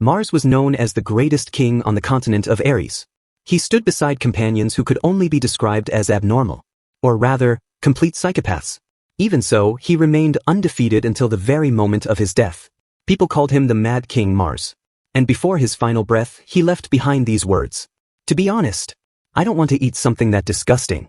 Mars was known as the greatest king on the continent of Ares. He stood beside companions who could only be described as abnormal. Or rather, complete psychopaths. Even so, he remained undefeated until the very moment of his death. People called him the Mad King Mars. And before his final breath, he left behind these words. To be honest, I don't want to eat something that disgusting.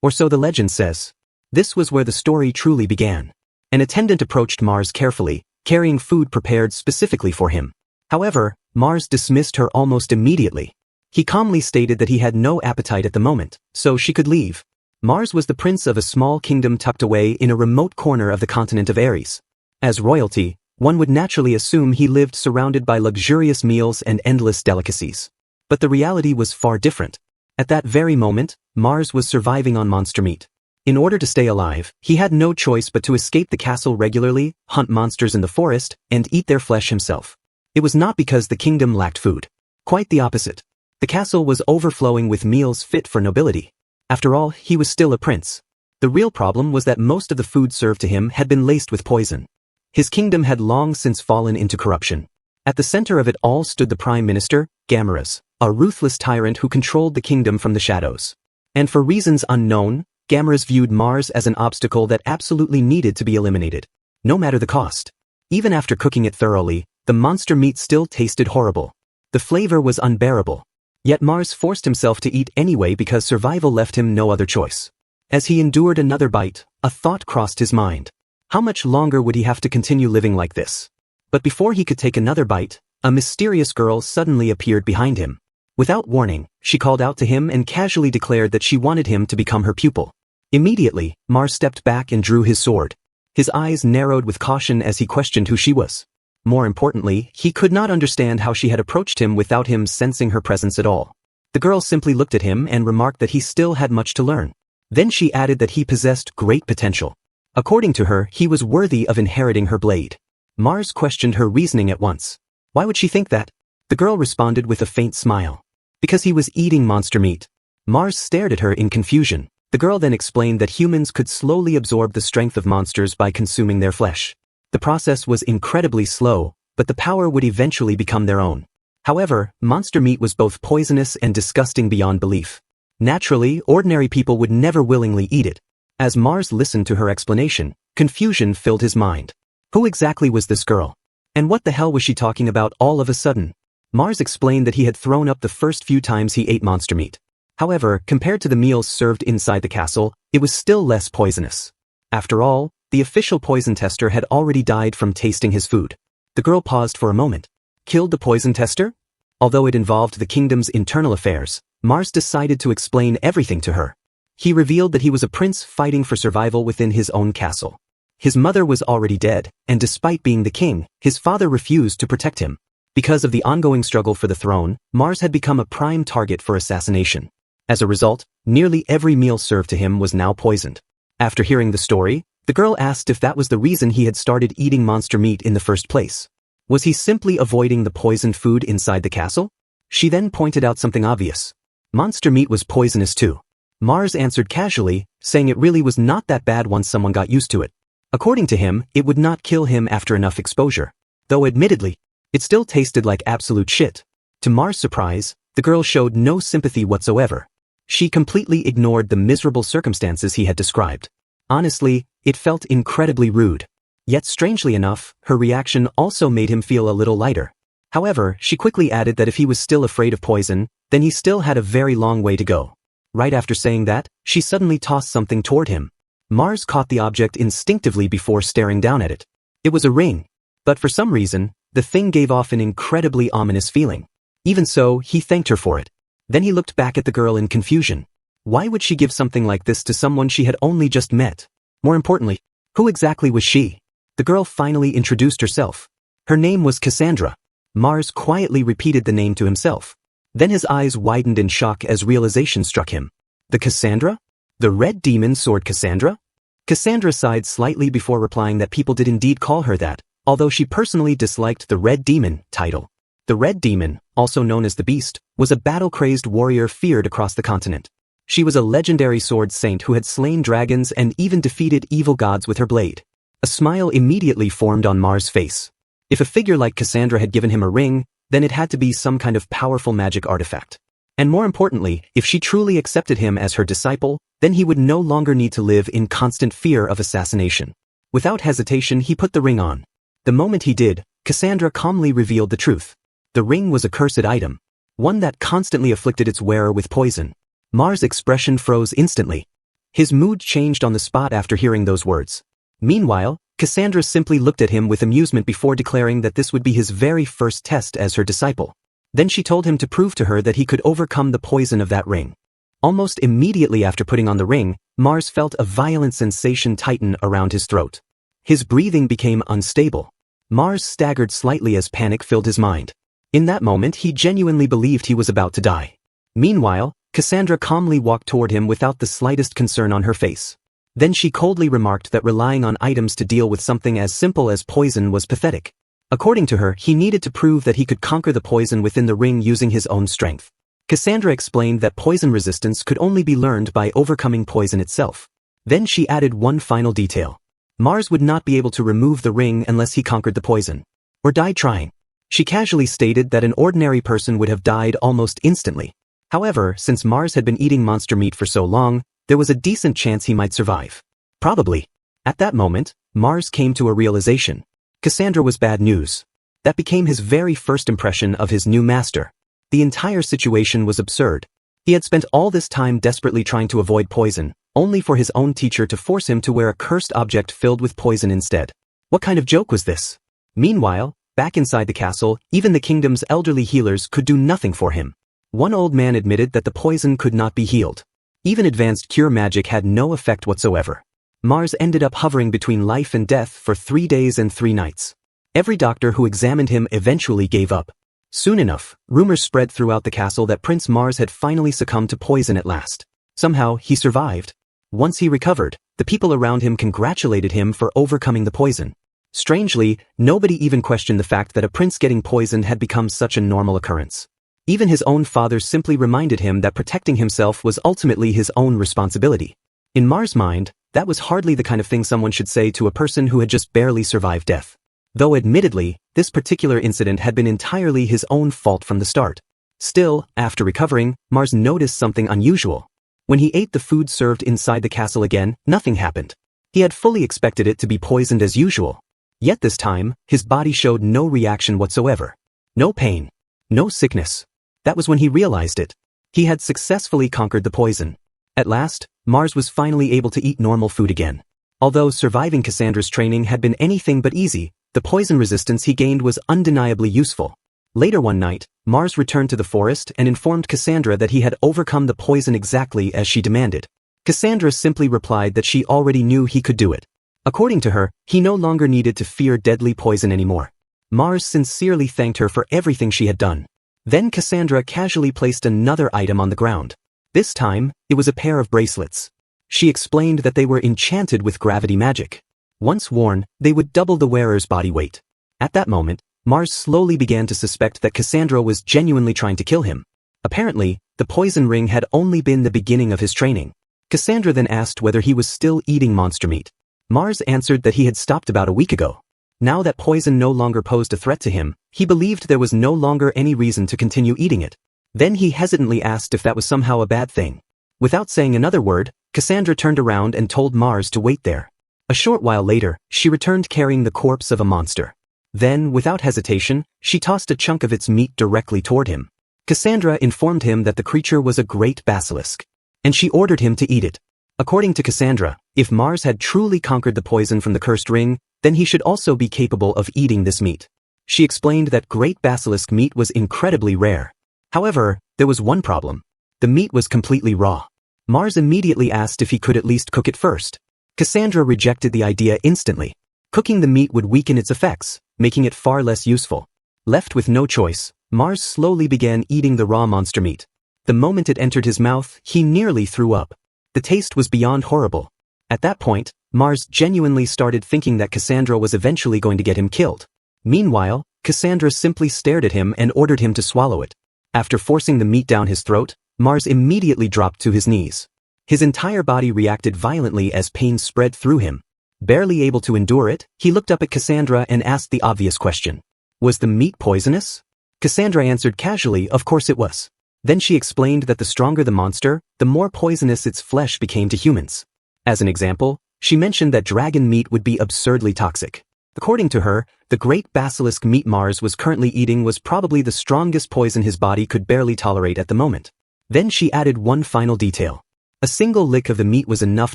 Or so the legend says. This was where the story truly began. An attendant approached Mars carefully, carrying food prepared specifically for him. However, Mars dismissed her almost immediately. He calmly stated that he had no appetite at the moment, so she could leave. Mars was the prince of a small kingdom tucked away in a remote corner of the continent of Ares. As royalty, one would naturally assume he lived surrounded by luxurious meals and endless delicacies. But the reality was far different. At that very moment, Mars was surviving on monster meat. In order to stay alive, he had no choice but to escape the castle regularly, hunt monsters in the forest, and eat their flesh himself. It was not because the kingdom lacked food. Quite the opposite. The castle was overflowing with meals fit for nobility. After all, he was still a prince. The real problem was that most of the food served to him had been laced with poison. His kingdom had long since fallen into corruption. At the center of it all stood the prime minister, Gamaras, a ruthless tyrant who controlled the kingdom from the shadows. And for reasons unknown, Gamaras viewed Mars as an obstacle that absolutely needed to be eliminated. No matter the cost. Even after cooking it thoroughly, the monster meat still tasted horrible. The flavor was unbearable. Yet Mars forced himself to eat anyway because survival left him no other choice. As he endured another bite, a thought crossed his mind. How much longer would he have to continue living like this? But before he could take another bite, a mysterious girl suddenly appeared behind him. Without warning, she called out to him and casually declared that she wanted him to become her pupil. Immediately, Mars stepped back and drew his sword. His eyes narrowed with caution as he questioned who she was. More importantly, he could not understand how she had approached him without him sensing her presence at all. The girl simply looked at him and remarked that he still had much to learn. Then she added that he possessed great potential. According to her, he was worthy of inheriting her blade. Mars questioned her reasoning at once. Why would she think that? The girl responded with a faint smile. Because he was eating monster meat. Mars stared at her in confusion. The girl then explained that humans could slowly absorb the strength of monsters by consuming their flesh. The process was incredibly slow, but the power would eventually become their own. However, monster meat was both poisonous and disgusting beyond belief. Naturally, ordinary people would never willingly eat it. As Mars listened to her explanation, confusion filled his mind. Who exactly was this girl? And what the hell was she talking about all of a sudden? Mars explained that he had thrown up the first few times he ate monster meat. However, compared to the meals served inside the castle, it was still less poisonous. After all, the official poison tester had already died from tasting his food. The girl paused for a moment. Killed the poison tester? Although it involved the kingdom's internal affairs, Mars decided to explain everything to her. He revealed that he was a prince fighting for survival within his own castle. His mother was already dead, and despite being the king, his father refused to protect him. Because of the ongoing struggle for the throne, Mars had become a prime target for assassination. As a result, nearly every meal served to him was now poisoned. After hearing the story, the girl asked if that was the reason he had started eating monster meat in the first place. Was he simply avoiding the poisoned food inside the castle? She then pointed out something obvious. Monster meat was poisonous too. Mars answered casually, saying it really was not that bad once someone got used to it. According to him, it would not kill him after enough exposure. Though admittedly, it still tasted like absolute shit. To Mars' surprise, the girl showed no sympathy whatsoever. She completely ignored the miserable circumstances he had described. Honestly, it felt incredibly rude. Yet strangely enough, her reaction also made him feel a little lighter. However, she quickly added that if he was still afraid of poison, then he still had a very long way to go. Right after saying that, she suddenly tossed something toward him. Mars caught the object instinctively before staring down at it. It was a ring. But for some reason, the thing gave off an incredibly ominous feeling. Even so, he thanked her for it. Then he looked back at the girl in confusion. Why would she give something like this to someone she had only just met? More importantly, who exactly was she? The girl finally introduced herself. Her name was Cassandra. Mars quietly repeated the name to himself. Then his eyes widened in shock as realization struck him. The Cassandra? The red demon sword Cassandra? Cassandra sighed slightly before replying that people did indeed call her that, although she personally disliked the Red Demon title. The Red Demon, also known as the Beast, was a battle-crazed warrior feared across the continent. She was a legendary sword saint who had slain dragons and even defeated evil gods with her blade. A smile immediately formed on Mars' face. If a figure like Cassandra had given him a ring, then it had to be some kind of powerful magic artifact. And more importantly, if she truly accepted him as her disciple, then he would no longer need to live in constant fear of assassination. Without hesitation, he put the ring on. The moment he did, Cassandra calmly revealed the truth. The ring was a cursed item, one that constantly afflicted its wearer with poison. Mars' expression froze instantly. His mood changed on the spot after hearing those words. Meanwhile, Cassandra simply looked at him with amusement before declaring that this would be his very first test as her disciple. Then she told him to prove to her that he could overcome the poison of that ring. Almost immediately after putting on the ring, Mars felt a violent sensation tighten around his throat. His breathing became unstable. Mars staggered slightly as panic filled his mind. In that moment, he genuinely believed he was about to die. Meanwhile, Cassandra calmly walked toward him without the slightest concern on her face. Then she coldly remarked that relying on items to deal with something as simple as poison was pathetic. According to her, he needed to prove that he could conquer the poison within the ring using his own strength. Cassandra explained that poison resistance could only be learned by overcoming poison itself. Then she added one final detail. Mars would not be able to remove the ring unless he conquered the poison, or died trying. She casually stated that an ordinary person would have died almost instantly. However, since Mars had been eating monster meat for so long, there was a decent chance he might survive. Probably. At that moment, Mars came to a realization. Cassandra was bad news. That became his very first impression of his new master. The entire situation was absurd. He had spent all this time desperately trying to avoid poison, only for his own teacher to force him to wear a cursed object filled with poison instead. What kind of joke was this? Meanwhile, back inside the castle, even the kingdom's elderly healers could do nothing for him. One old man admitted that the poison could not be healed. Even advanced cure magic had no effect whatsoever. Mars ended up hovering between life and death for 3 days and 3 nights. Every doctor who examined him eventually gave up. Soon enough, rumors spread throughout the castle that Prince Mars had finally succumbed to poison at last. Somehow, he survived. Once he recovered, the people around him congratulated him for overcoming the poison. Strangely, nobody even questioned the fact that a prince getting poisoned had become such a normal occurrence. Even his own father simply reminded him that protecting himself was ultimately his own responsibility. In Mars' mind, that was hardly the kind of thing someone should say to a person who had just barely survived death. Though admittedly, this particular incident had been entirely his own fault from the start. Still, after recovering, Mars noticed something unusual. When he ate the food served inside the castle again, nothing happened. He had fully expected it to be poisoned as usual. Yet this time, his body showed no reaction whatsoever. No pain. No sickness. That was when he realized it. He had successfully conquered the poison. At last, Mars was finally able to eat normal food again. Although surviving Cassandra's training had been anything but easy, the poison resistance he gained was undeniably useful. Later one night, Mars returned to the forest and informed Cassandra that he had overcome the poison exactly as she demanded. Cassandra simply replied that she already knew he could do it. According to her, he no longer needed to fear deadly poison anymore. Mars sincerely thanked her for everything she had done. Then Cassandra casually placed another item on the ground. This time, it was a pair of bracelets. She explained that they were enchanted with gravity magic. Once worn, they would double the wearer's body weight. At that moment, Mars slowly began to suspect that Cassandra was genuinely trying to kill him. Apparently, the poison ring had only been the beginning of his training. Cassandra then asked whether he was still eating monster meat. Mars answered that he had stopped about a week ago. Now that poison no longer posed a threat to him, he believed there was no longer any reason to continue eating it. Then he hesitantly asked if that was somehow a bad thing. Without saying another word, Cassandra turned around and told Mars to wait there. A short while later, she returned carrying the corpse of a monster. Then, without hesitation, she tossed a chunk of its meat directly toward him. Cassandra informed him that the creature was a great basilisk, and she ordered him to eat it. According to Cassandra, if Mars had truly conquered the poison from the cursed ring, then he should also be capable of eating this meat. She explained that great basilisk meat was incredibly rare. However, there was one problem. The meat was completely raw. Mars immediately asked if he could at least cook it first. Cassandra rejected the idea instantly. Cooking the meat would weaken its effects, making it far less useful. Left with no choice, Mars slowly began eating the raw monster meat. The moment it entered his mouth, he nearly threw up. The taste was beyond horrible. At that point, Mars genuinely started thinking that Cassandra was eventually going to get him killed. Meanwhile, Cassandra simply stared at him and ordered him to swallow it. After forcing the meat down his throat, Mars immediately dropped to his knees. His entire body reacted violently as pain spread through him. Barely able to endure it, he looked up at Cassandra and asked the obvious question. Was the meat poisonous? Cassandra answered casually, of course it was. Then she explained that the stronger the monster, the more poisonous its flesh became to humans. As an example, she mentioned that dragon meat would be absurdly toxic. According to her, the great basilisk meat Mars was currently eating was probably the strongest poison his body could barely tolerate at the moment. Then she added one final detail. A single lick of the meat was enough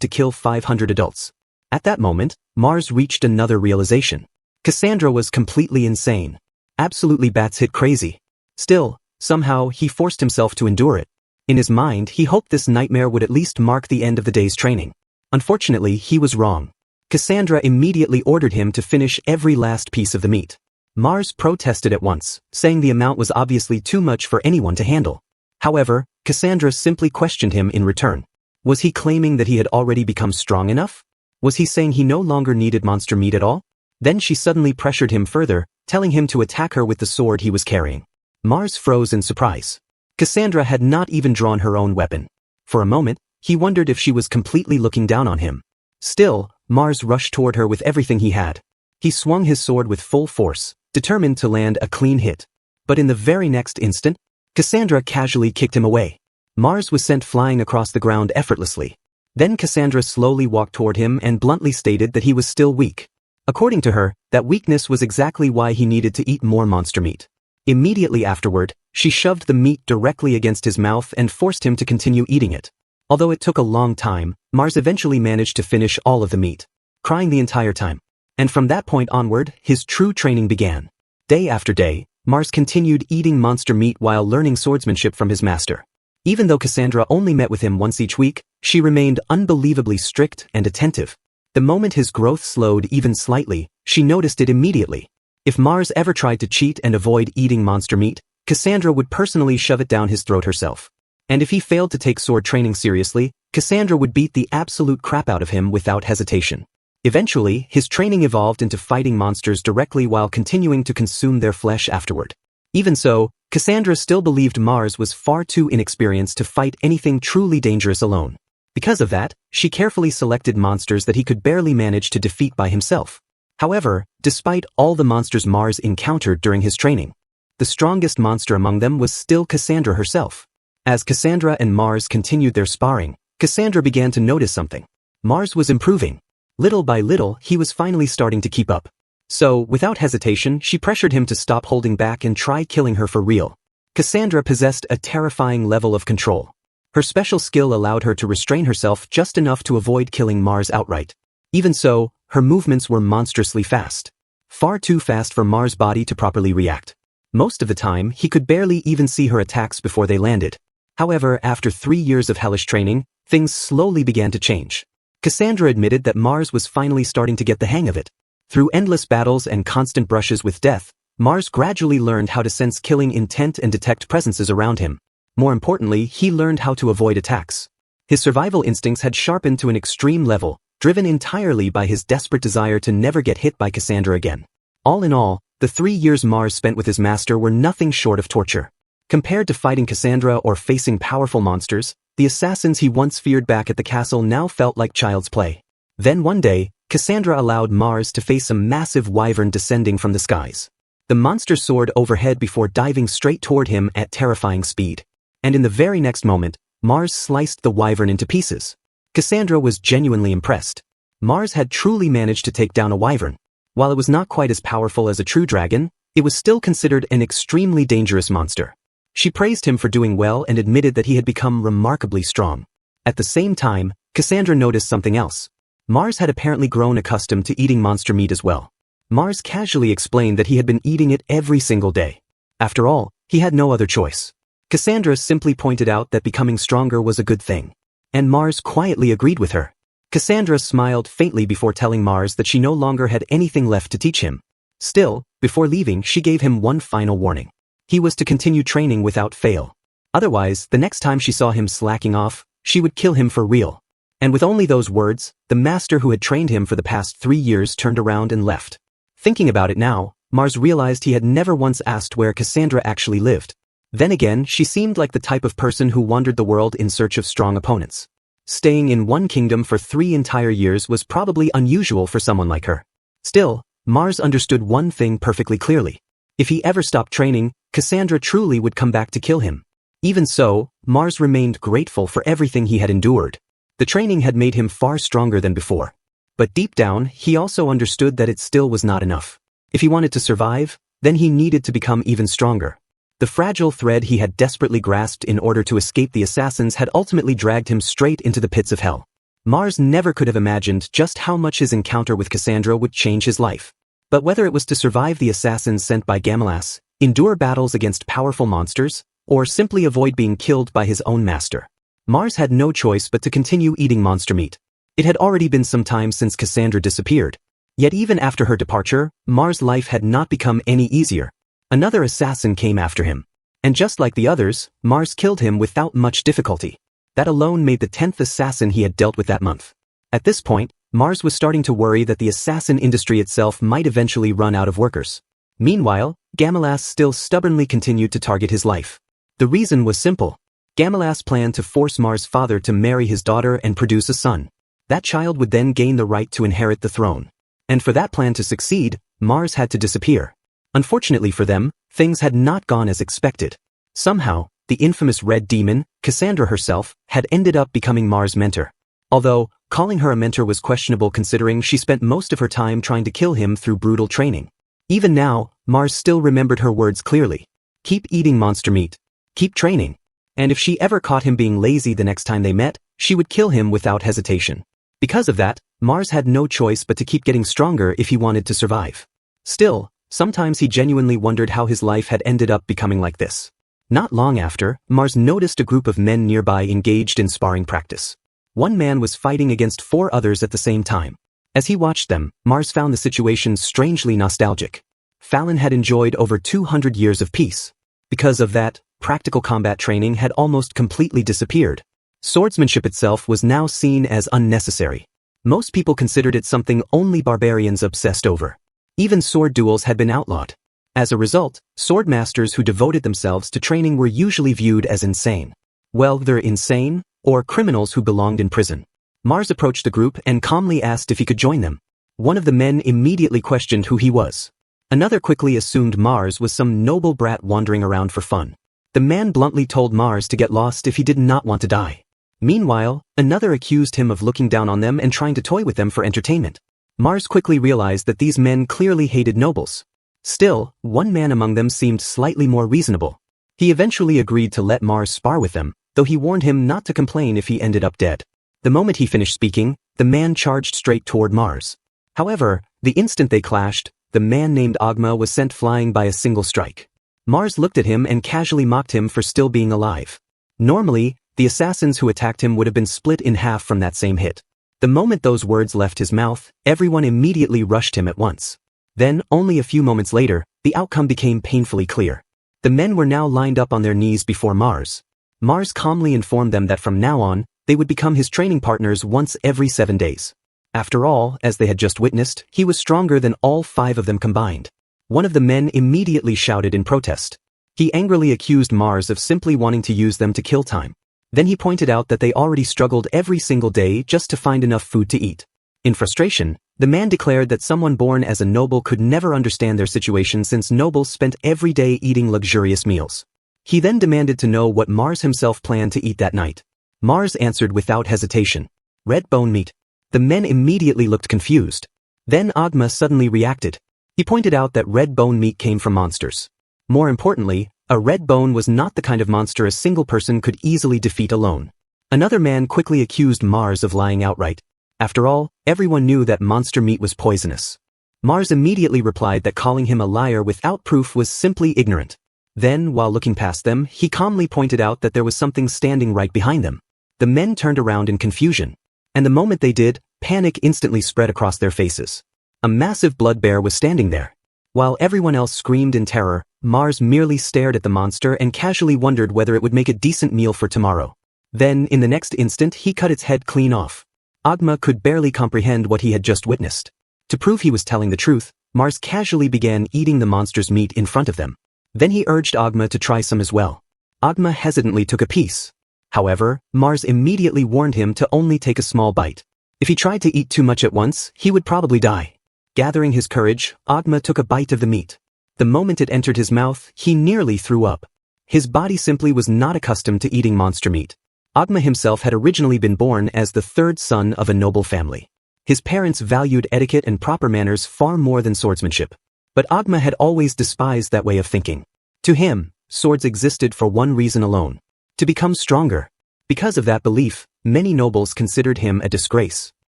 to kill 500 adults. At that moment, Mars reached another realization. Cassandra was completely insane. Absolutely batshit crazy. Still, somehow he forced himself to endure it. In his mind, he hoped this nightmare would at least mark the end of the day's training. Unfortunately, he was wrong. Cassandra immediately ordered him to finish every last piece of the meat. Mars protested at once, saying the amount was obviously too much for anyone to handle. However, Cassandra simply questioned him in return. Was he claiming that he had already become strong enough? Was he saying he no longer needed monster meat at all? Then she suddenly pressured him further, telling him to attack her with the sword he was carrying. Mars froze in surprise. Cassandra had not even drawn her own weapon. For a moment, he wondered if she was completely looking down on him. Still, Mars rushed toward her with everything he had. He swung his sword with full force, determined to land a clean hit. But in the very next instant, Cassandra casually kicked him away. Mars was sent flying across the ground effortlessly. Then Cassandra slowly walked toward him and bluntly stated that he was still weak. According to her, that weakness was exactly why he needed to eat more monster meat. Immediately afterward, she shoved the meat directly against his mouth and forced him to continue eating it. Although it took a long time, Mars eventually managed to finish all of the meat, crying the entire time. And from that point onward, his true training began. Day after day, Mars continued eating monster meat while learning swordsmanship from his master. Even though Cassandra only met with him once each week, she remained unbelievably strict and attentive. The moment his growth slowed even slightly, she noticed it immediately. If Mars ever tried to cheat and avoid eating monster meat, Cassandra would personally shove it down his throat herself. And if he failed to take sword training seriously, Cassandra would beat the absolute crap out of him without hesitation. Eventually, his training evolved into fighting monsters directly while continuing to consume their flesh afterward. Even so, Cassandra still believed Mars was far too inexperienced to fight anything truly dangerous alone. Because of that, she carefully selected monsters that he could barely manage to defeat by himself. However, despite all the monsters Mars encountered during his training, the strongest monster among them was still Cassandra herself. As Cassandra and Mars continued their sparring, Cassandra began to notice something. Mars was improving. Little by little, he was finally starting to keep up. So, without hesitation, she pressured him to stop holding back and try killing her for real. Cassandra possessed a terrifying level of control. Her special skill allowed her to restrain herself just enough to avoid killing Mars outright. Even so, her movements were monstrously fast. Far too fast for Mars' body to properly react. Most of the time, he could barely even see her attacks before they landed. However, after 3 years of hellish training, things slowly began to change. Cassandra admitted that Mars was finally starting to get the hang of it. Through endless battles and constant brushes with death, Mars gradually learned how to sense killing intent and detect presences around him. More importantly, he learned how to avoid attacks. His survival instincts had sharpened to an extreme level, driven entirely by his desperate desire to never get hit by Cassandra again. All in all, the 3 years Mars spent with his master were nothing short of torture. Compared to fighting Cassandra or facing powerful monsters, the assassins he once feared back at the castle now felt like child's play. Then one day, Cassandra allowed Mars to face a massive wyvern descending from the skies. The monster soared overhead before diving straight toward him at terrifying speed. And in the very next moment, Mars sliced the wyvern into pieces. Cassandra was genuinely impressed. Mars had truly managed to take down a wyvern. While it was not quite as powerful as a true dragon, it was still considered an extremely dangerous monster. She praised him for doing well and admitted that he had become remarkably strong. At the same time, Cassandra noticed something else. Mars had apparently grown accustomed to eating monster meat as well. Mars casually explained that he had been eating it every single day. After all, he had no other choice. Cassandra simply pointed out that becoming stronger was a good thing. And Mars quietly agreed with her. Cassandra smiled faintly before telling Mars that she no longer had anything left to teach him. Still, before leaving, she gave him one final warning. He was to continue training without fail. Otherwise, the next time she saw him slacking off, she would kill him for real. And with only those words, the master who had trained him for the past 3 years turned around and left. Thinking about it now, Mars realized he had never once asked where Cassandra actually lived. Then again, she seemed like the type of person who wandered the world in search of strong opponents. Staying in one kingdom for 3 entire years was probably unusual for someone like her. Still, Mars understood one thing perfectly clearly. If he ever stopped training, Cassandra truly would come back to kill him. Even so, Mars remained grateful for everything he had endured. The training had made him far stronger than before. But deep down, he also understood that it still was not enough. If he wanted to survive, then he needed to become even stronger. The fragile thread he had desperately grasped in order to escape the assassins had ultimately dragged him straight into the pits of hell. Mars never could have imagined just how much his encounter with Cassandra would change his life. But whether it was to survive the assassins sent by Gamelass, endure battles against powerful monsters, or simply avoid being killed by his own master, Mars had no choice but to continue eating monster meat. It had already been some time since Cassandra disappeared. Yet even after her departure, Mars' life had not become any easier. Another assassin came after him. And just like the others, Mars killed him without much difficulty. That alone made the 10th assassin he had dealt with that month. At this point, Mars was starting to worry that the assassin industry itself might eventually run out of workers. Meanwhile, Gamelass still stubbornly continued to target his life. The reason was simple. Gamelass planned to force Mars' father to marry his daughter and produce a son. That child would then gain the right to inherit the throne. And for that plan to succeed, Mars had to disappear. Unfortunately for them, things had not gone as expected. Somehow, the infamous Red Demon, Cassandra herself, had ended up becoming Mars' mentor. Although, calling her a mentor was questionable considering she spent most of her time trying to kill him through brutal training. Even now, Mars still remembered her words clearly. Keep eating monster meat. Keep training. And if she ever caught him being lazy the next time they met, she would kill him without hesitation. Because of that, Mars had no choice but to keep getting stronger if he wanted to survive. Still, sometimes he genuinely wondered how his life had ended up becoming like this. Not long after, Mars noticed a group of men nearby engaged in sparring practice. One man was fighting against 4 others at the same time. As he watched them, Mars found the situation strangely nostalgic. Fallon had enjoyed over 200 years of peace. Because of that, practical combat training had almost completely disappeared. Swordsmanship itself was now seen as unnecessary. Most people considered it something only barbarians obsessed over. Even sword duels had been outlawed. As a result, swordmasters who devoted themselves to training were usually viewed as insane. Whether insane, or criminals who belonged in prison. Mars approached the group and calmly asked if he could join them. One of the men immediately questioned who he was. Another quickly assumed Mars was some noble brat wandering around for fun. The man bluntly told Mars to get lost if he did not want to die. Meanwhile, another accused him of looking down on them and trying to toy with them for entertainment. Mars quickly realized that these men clearly hated nobles. Still, one man among them seemed slightly more reasonable. He eventually agreed to let Mars spar with them, though he warned him not to complain if he ended up dead. The moment he finished speaking, the man charged straight toward Mars. However, the instant they clashed, the man named Agma was sent flying by a single strike. Mars looked at him and casually mocked him for still being alive. Normally, the assassins who attacked him would have been split in half from that same hit. The moment those words left his mouth, everyone immediately rushed him at once. Then, only a few moments later, the outcome became painfully clear. The men were now lined up on their knees before Mars. Mars calmly informed them that from now on, they would become his training partners once every 7 days. After all, as they had just witnessed, he was stronger than all 5 of them combined. One of the men immediately shouted in protest. He angrily accused Mars of simply wanting to use them to kill time. Then he pointed out that they already struggled every single day just to find enough food to eat. In frustration, the man declared that someone born as a noble could never understand their situation since nobles spent every day eating luxurious meals. He then demanded to know what Mars himself planned to eat that night. Mars answered without hesitation. Red bone meat. The men immediately looked confused. Then Agma suddenly reacted. He pointed out that red bone meat came from monsters. More importantly, a red bone was not the kind of monster a single person could easily defeat alone. Another man quickly accused Mars of lying outright. After all, everyone knew that monster meat was poisonous. Mars immediately replied that calling him a liar without proof was simply ignorant. Then, while looking past them, he calmly pointed out that there was something standing right behind them. The men turned around in confusion. And the moment they did, panic instantly spread across their faces. A massive blood bear was standing there. While everyone else screamed in terror, Mars merely stared at the monster and casually wondered whether it would make a decent meal for tomorrow. Then, in the next instant, he cut its head clean off. Agma could barely comprehend what he had just witnessed. To prove he was telling the truth, Mars casually began eating the monster's meat in front of them. Then he urged Agma to try some as well. Agma hesitantly took a piece. However, Mars immediately warned him to only take a small bite. If he tried to eat too much at once, he would probably die. Gathering his courage, Agma took a bite of the meat. The moment it entered his mouth, he nearly threw up. His body simply was not accustomed to eating monster meat. Agma himself had originally been born as the third son of a noble family. His parents valued etiquette and proper manners far more than swordsmanship. But Agma had always despised that way of thinking. To him, swords existed for one reason alone: to become stronger. Because of that belief, many nobles considered him a disgrace.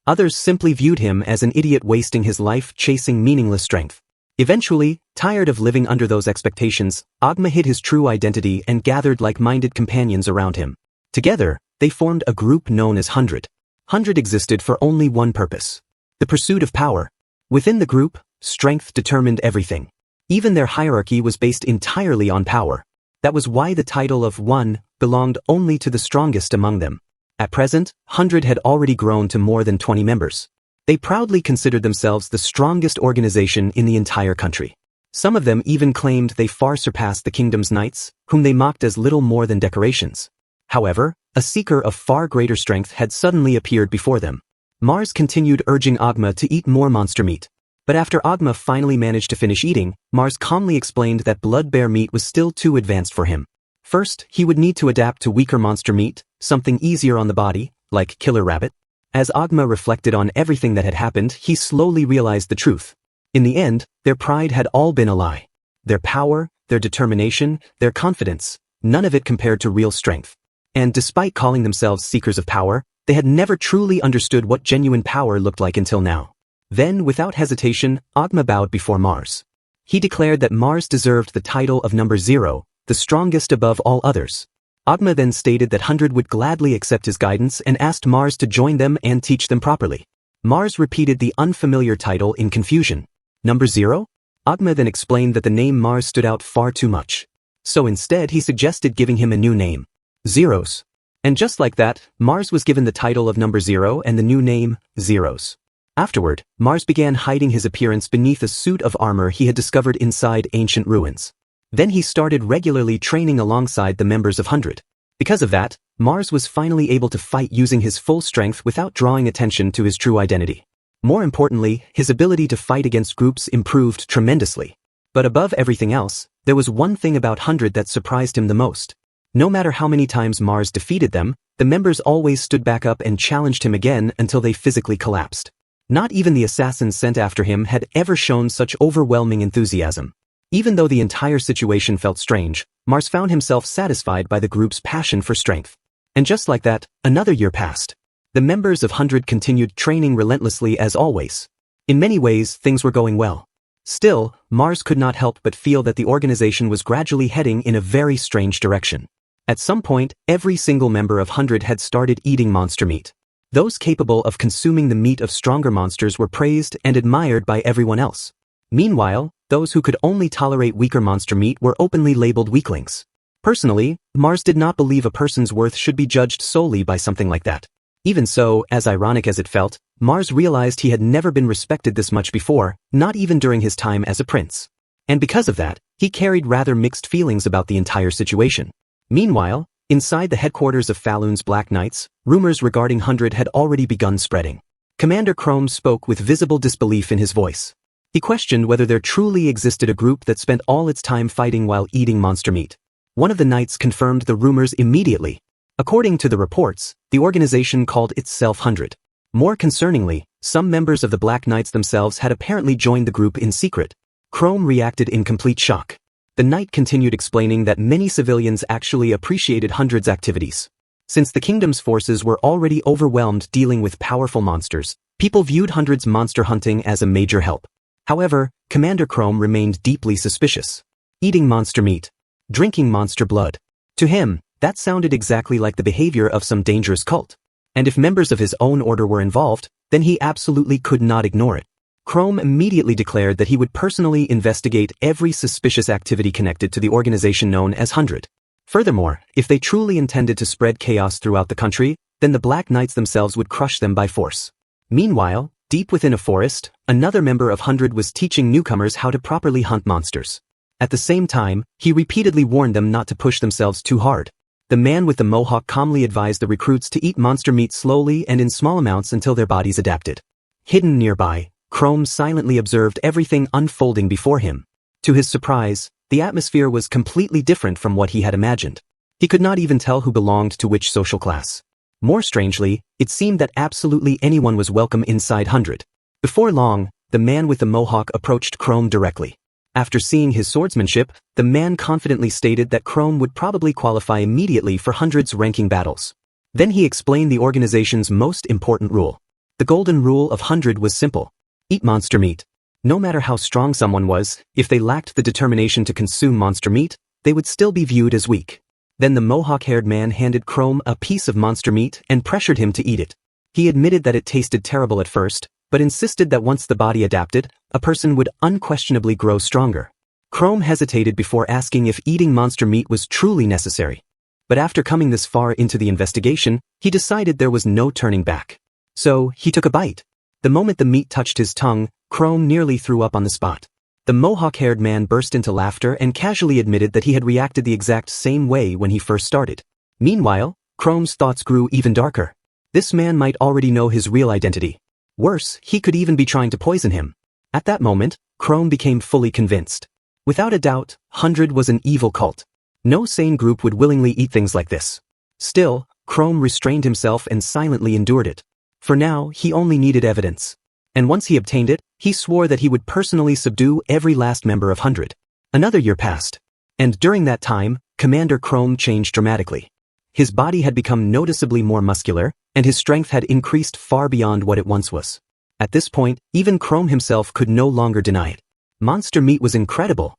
Others simply viewed him as an idiot wasting his life chasing meaningless strength. Eventually, tired of living under those expectations, Agma hid his true identity and gathered like-minded companions around him. Together, they formed a group known as 100. 100 existed for only one purpose: the pursuit of power. Within the group, strength determined everything. Even their hierarchy was based entirely on power. That was why the title of One belonged only to the strongest among them. At present, 100 had already grown to more than 20 members. They proudly considered themselves the strongest organization in the entire country. Some of them even claimed they far surpassed the kingdom's knights, whom they mocked as little more than decorations. However, a seeker of far greater strength had suddenly appeared before them. Mars continued urging Agma to eat more monster meat. But after Agma finally managed to finish eating, Mars calmly explained that blood bear meat was still too advanced for him. First, he would need to adapt to weaker monster meat, something easier on the body, like killer rabbit. As Agma reflected on everything that had happened, he slowly realized the truth. In the end, their pride had all been a lie. Their power, their determination, their confidence, none of it compared to real strength. And despite calling themselves seekers of power, they had never truly understood what genuine power looked like until now. Then, without hesitation, Agma bowed before Mars. He declared that Mars deserved the title of number 0, the strongest above all others. Agma then stated that 100 would gladly accept his guidance and asked Mars to join them and teach them properly. Mars repeated the unfamiliar title in confusion. Number 0? Agma then explained that the name Mars stood out far too much. So instead he suggested giving him a new name: Zeros. And just like that, Mars was given the title of number 0 and the new name, Zeros. Afterward, Mars began hiding his appearance beneath a suit of armor he had discovered inside ancient ruins. Then he started regularly training alongside the members of 100. Because of that, Mars was finally able to fight using his full strength without drawing attention to his true identity. More importantly, his ability to fight against groups improved tremendously. But above everything else, there was one thing about 100 that surprised him the most. No matter how many times Mars defeated them, the members always stood back up and challenged him again until they physically collapsed. Not even the assassins sent after him had ever shown such overwhelming enthusiasm. Even though the entire situation felt strange, Mars found himself satisfied by the group's passion for strength. And just like that, another year passed. The members of 100 continued training relentlessly as always. In many ways, things were going well. Still, Mars could not help but feel that the organization was gradually heading in a very strange direction. At some point, every single member of 100 had started eating monster meat. Those capable of consuming the meat of stronger monsters were praised and admired by everyone else. Meanwhile, those who could only tolerate weaker monster meat were openly labeled weaklings. Personally, Mars did not believe a person's worth should be judged solely by something like that. Even so, as ironic as it felt, Mars realized he had never been respected this much before, not even during his time as a prince. And because of that, he carried rather mixed feelings about the entire situation. Meanwhile, inside the headquarters of Falun's Black Knights, rumors regarding 100 had already begun spreading. Commander Chrome spoke with visible disbelief in his voice. He questioned whether there truly existed a group that spent all its time fighting while eating monster meat. One of the knights confirmed the rumors immediately. According to the reports, the organization called itself 100. More concerningly, some members of the Black Knights themselves had apparently joined the group in secret. Chrome reacted in complete shock. The knight continued explaining that many civilians actually appreciated 100's activities. Since the kingdom's forces were already overwhelmed dealing with powerful monsters, people viewed 100's monster hunting as a major help. However, Commander Chrome remained deeply suspicious. Eating monster meat, drinking monster blood. To him, that sounded exactly like the behavior of some dangerous cult. And if members of his own order were involved, then he absolutely could not ignore it. Chrome immediately declared that he would personally investigate every suspicious activity connected to the organization known as 100. Furthermore, if they truly intended to spread chaos throughout the country, then the Black Knights themselves would crush them by force. Meanwhile, deep within a forest, another member of 100 was teaching newcomers how to properly hunt monsters. At the same time, he repeatedly warned them not to push themselves too hard. The man with the mohawk calmly advised the recruits to eat monster meat slowly and in small amounts until their bodies adapted. Hidden nearby, Chrome silently observed everything unfolding before him. To his surprise, the atmosphere was completely different from what he had imagined. He could not even tell who belonged to which social class. More strangely, it seemed that absolutely anyone was welcome inside 100. Before long, the man with the mohawk approached Chrome directly. After seeing his swordsmanship, the man confidently stated that Chrome would probably qualify immediately for 100's ranking battles. Then he explained the organization's most important rule. The golden rule of 100 was simple. Eat monster meat. No matter how strong someone was, if they lacked the determination to consume monster meat, they would still be viewed as weak. Then the mohawk-haired man handed Chrome a piece of monster meat and pressured him to eat it. He admitted that it tasted terrible at first, but insisted that once the body adapted, a person would unquestionably grow stronger. Chrome hesitated before asking if eating monster meat was truly necessary. But after coming this far into the investigation, he decided there was no turning back. So, he took a bite. The moment the meat touched his tongue, Chrome nearly threw up on the spot. The mohawk-haired man burst into laughter and casually admitted that he had reacted the exact same way when he first started. Meanwhile, Chrome's thoughts grew even darker. This man might already know his real identity. Worse, he could even be trying to poison him. At that moment, Chrome became fully convinced. Without a doubt, 100 was an evil cult. No sane group would willingly eat things like this. Still, Chrome restrained himself and silently endured it. For now, he only needed evidence. And once he obtained it, he swore that he would personally subdue every last member of 100. Another year passed. And during that time, Commander Chrome changed dramatically. His body had become noticeably more muscular, and his strength had increased far beyond what it once was. At this point, even Chrome himself could no longer deny it. Monster meat was incredible.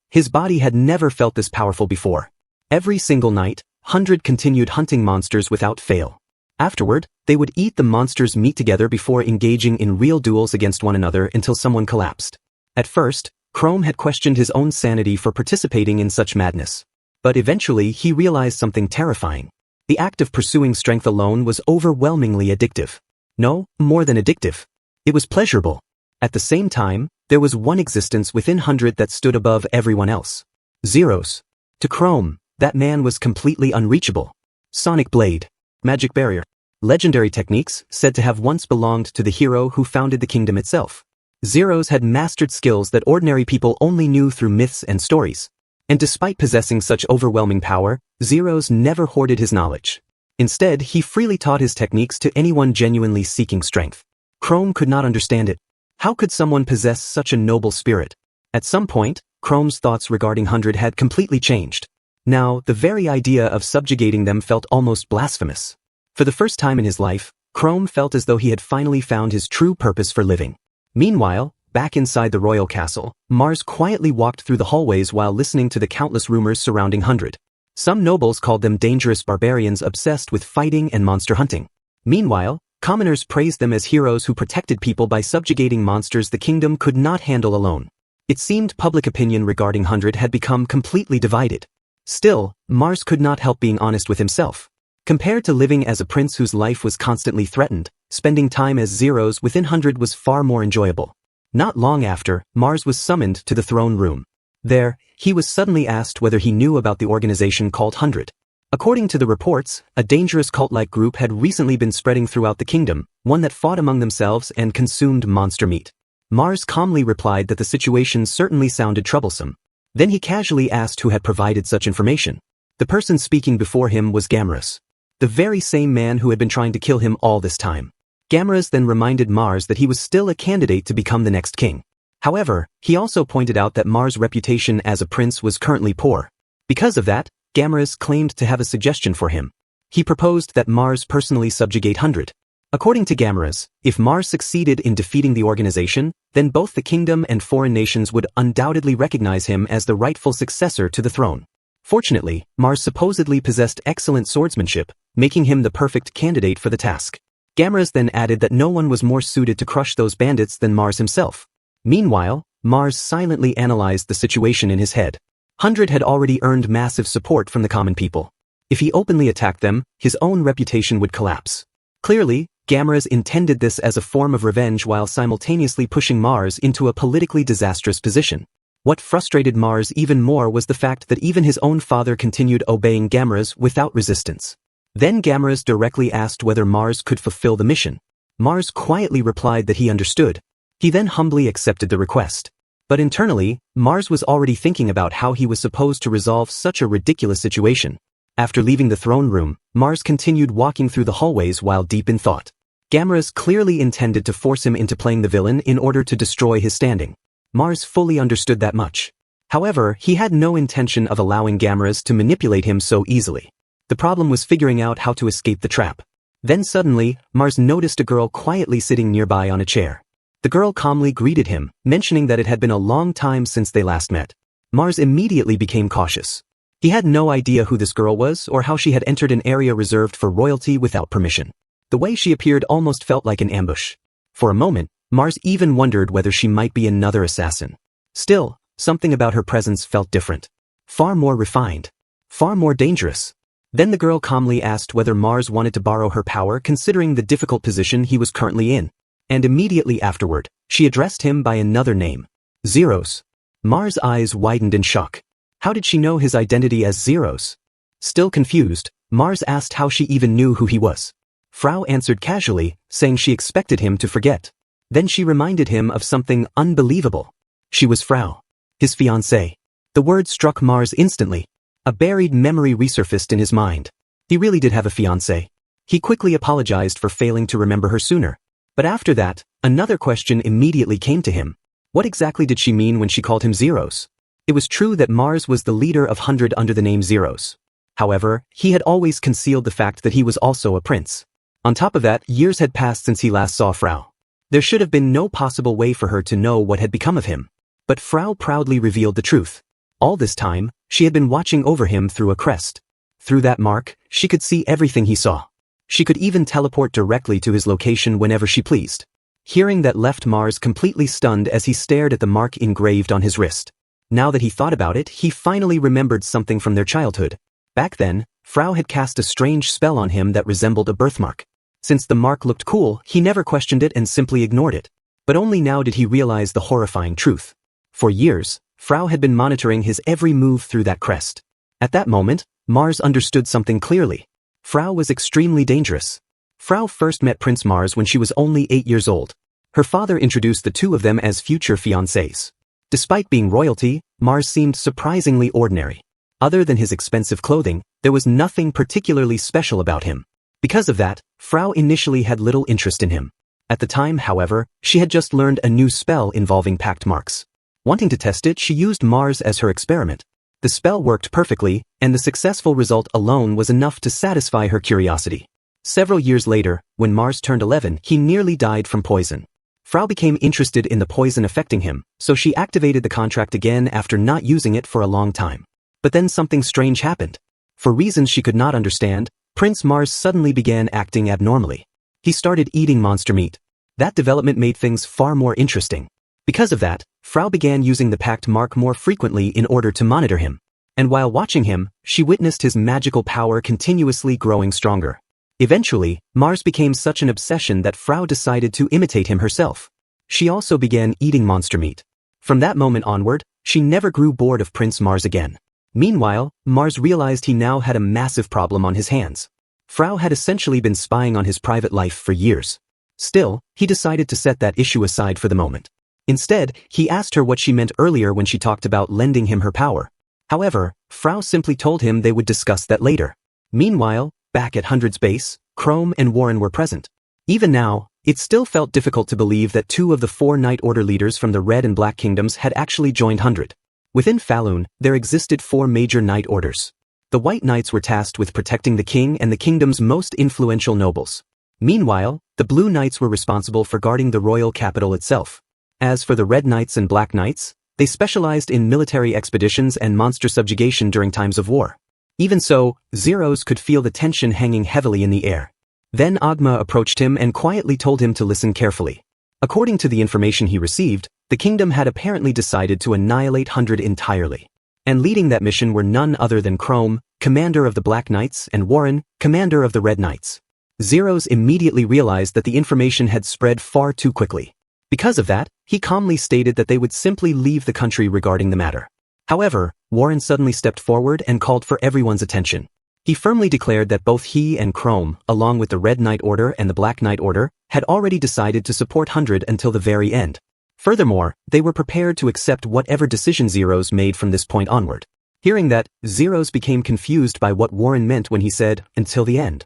His body had never felt this powerful before. Every single night, 100 continued hunting monsters without fail. Afterward, they would eat the monster's meat together before engaging in real duels against one another until someone collapsed. At first, Chrome had questioned his own sanity for participating in such madness. But eventually he realized something terrifying. The act of pursuing strength alone was overwhelmingly addictive. No, more than addictive. It was pleasurable. At the same time, there was one existence within 100 that stood above everyone else. Zeros. To Chrome, that man was completely unreachable. Sonic Blade. Magic Barrier. Legendary techniques, said to have once belonged to the hero who founded the kingdom itself. Zeros had mastered skills that ordinary people only knew through myths and stories. And despite possessing such overwhelming power, Zeros never hoarded his knowledge. Instead, he freely taught his techniques to anyone genuinely seeking strength. Chrome could not understand it. How could someone possess such a noble spirit? At some point, Chrome's thoughts regarding 100 had completely changed. Now, the very idea of subjugating them felt almost blasphemous. For the first time in his life, Chrome felt as though he had finally found his true purpose for living. Meanwhile, back inside the royal castle, Mars quietly walked through the hallways while listening to the countless rumors surrounding 100. Some nobles called them dangerous barbarians obsessed with fighting and monster hunting. Meanwhile, commoners praised them as heroes who protected people by subjugating monsters the kingdom could not handle alone. It seemed public opinion regarding 100 had become completely divided. Still, Mars could not help being honest with himself. Compared to living as a prince whose life was constantly threatened, spending time as Zeros within 100 was far more enjoyable. Not long after, Mars was summoned to the throne room. There, he was suddenly asked whether he knew about the organization called 100. According to the reports, a dangerous cult-like group had recently been spreading throughout the kingdom, one that fought among themselves and consumed monster meat. Mars calmly replied that the situation certainly sounded troublesome. Then he casually asked who had provided such information. The person speaking before him was Gamrus, the very same man who had been trying to kill him all this time. Gamrus then reminded Mars that he was still a candidate to become the next king. However, he also pointed out that Mars' reputation as a prince was currently poor. Because of that, Gamrus claimed to have a suggestion for him. He proposed that Mars personally subjugate 100. According to Gamrus, if Mars succeeded in defeating the organization, then both the kingdom and foreign nations would undoubtedly recognize him as the rightful successor to the throne. Fortunately, Mars supposedly possessed excellent swordsmanship, making him the perfect candidate for the task. Gamrus then added that no one was more suited to crush those bandits than Mars himself. Meanwhile, Mars silently analyzed the situation in his head. 100 had already earned massive support from the common people. If he openly attacked them, his own reputation would collapse. Clearly, Gamrus intended this as a form of revenge while simultaneously pushing Mars into a politically disastrous position. What frustrated Mars even more was the fact that even his own father continued obeying Gamrus without resistance. Then Gamrus directly asked whether Mars could fulfill the mission. Mars quietly replied that he understood. He then humbly accepted the request. But internally, Mars was already thinking about how he was supposed to resolve such a ridiculous situation. After leaving the throne room, Mars continued walking through the hallways while deep in thought. Gamera's clearly intended to force him into playing the villain in order to destroy his standing. Mars fully understood that much. However, he had no intention of allowing Gamera's to manipulate him so easily. The problem was figuring out how to escape the trap. Then suddenly, Mars noticed a girl quietly sitting nearby on a chair. The girl calmly greeted him, mentioning that it had been a long time since they last met. Mars immediately became cautious. He had no idea who this girl was or how she had entered an area reserved for royalty without permission. The way she appeared almost felt like an ambush. For a moment, Mars even wondered whether she might be another assassin. Still, something about her presence felt different. Far more refined. Far more dangerous. Then the girl calmly asked whether Mars wanted to borrow her power considering the difficult position he was currently in. And immediately afterward, she addressed him by another name. Zeros. Mars' eyes widened in shock. How did she know his identity as Zeros? Still confused, Mars asked how she even knew who he was. Frau answered casually, saying she expected him to forget. Then she reminded him of something unbelievable. She was Frau, his fiancée. The word struck Mars instantly. A buried memory resurfaced in his mind. He really did have a fiancée. He quickly apologized for failing to remember her sooner. But after that, another question immediately came to him. What exactly did she mean when she called him Zeros? It was true that Mars was the leader of 100 under the name Zeros. However, he had always concealed the fact that he was also a prince. On top of that, years had passed since he last saw Frau. There should have been no possible way for her to know what had become of him. But Frau proudly revealed the truth. All this time, she had been watching over him through a crest. Through that mark, she could see everything he saw. She could even teleport directly to his location whenever she pleased. Hearing that left Mars completely stunned as he stared at the mark engraved on his wrist. Now that he thought about it, he finally remembered something from their childhood. Back then, Frau had cast a strange spell on him that resembled a birthmark. Since the mark looked cool, he never questioned it and simply ignored it. But only now did he realize the horrifying truth. For years, Frau had been monitoring his every move through that crest. At that moment, Mars understood something clearly. Frau was extremely dangerous. Frau first met Prince Mars when she was only 8 years old. Her father introduced the two of them as future fiancés. Despite being royalty, Mars seemed surprisingly ordinary. Other than his expensive clothing, there was nothing particularly special about him. Because of that, Frau initially had little interest in him. At the time, however, she had just learned a new spell involving pact marks. Wanting to test it, she used Mars as her experiment. The spell worked perfectly, and the successful result alone was enough to satisfy her curiosity. Several years later, when Mars turned 11, he nearly died from poison. Frau became interested in the poison affecting him, so she activated the contract again after not using it for a long time. But then something strange happened. For reasons she could not understand, Prince Mars suddenly began acting abnormally. He started eating monster meat. That development made things far more interesting. Because of that, Frau began using the pact mark more frequently in order to monitor him. And while watching him, she witnessed his magical power continuously growing stronger. Eventually, Mars became such an obsession that Frau decided to imitate him herself. She also began eating monster meat. From that moment onward, she never grew bored of Prince Mars again. Meanwhile, Mars realized he now had a massive problem on his hands. Frau had essentially been spying on his private life for years. Still, he decided to set that issue aside for the moment. Instead, he asked her what she meant earlier when she talked about lending him her power. However, Frau simply told him they would discuss that later. Meanwhile, back at Hundred's base, Chrome and Warren were present. Even now, it still felt difficult to believe that 2 of the 4 Night Order leaders from the Red and Black Kingdoms had actually joined Hundred. Within Falun, there existed 4 major Night Orders. The White Knights were tasked with protecting the king and the kingdom's most influential nobles. Meanwhile, the Blue Knights were responsible for guarding the royal capital itself. As for the Red Knights and Black Knights, they specialized in military expeditions and monster subjugation during times of war. Even so, Zeros could feel the tension hanging heavily in the air. Then Agma approached him and quietly told him to listen carefully. According to the information he received, the kingdom had apparently decided to annihilate Hundred entirely. And leading that mission were none other than Chrome, commander of the Black Knights, and Warren, commander of the Red Knights. Zeros immediately realized that the information had spread far too quickly. Because of that, he calmly stated that they would simply leave the country regarding the matter. However, Warren suddenly stepped forward and called for everyone's attention. He firmly declared that both he and Chrome, along with the Red Knight Order and the Black Knight Order, had already decided to support Hundred until the very end. Furthermore, they were prepared to accept whatever decision Zeros made from this point onward. Hearing that, Zeros became confused by what Warren meant when he said, "until the end."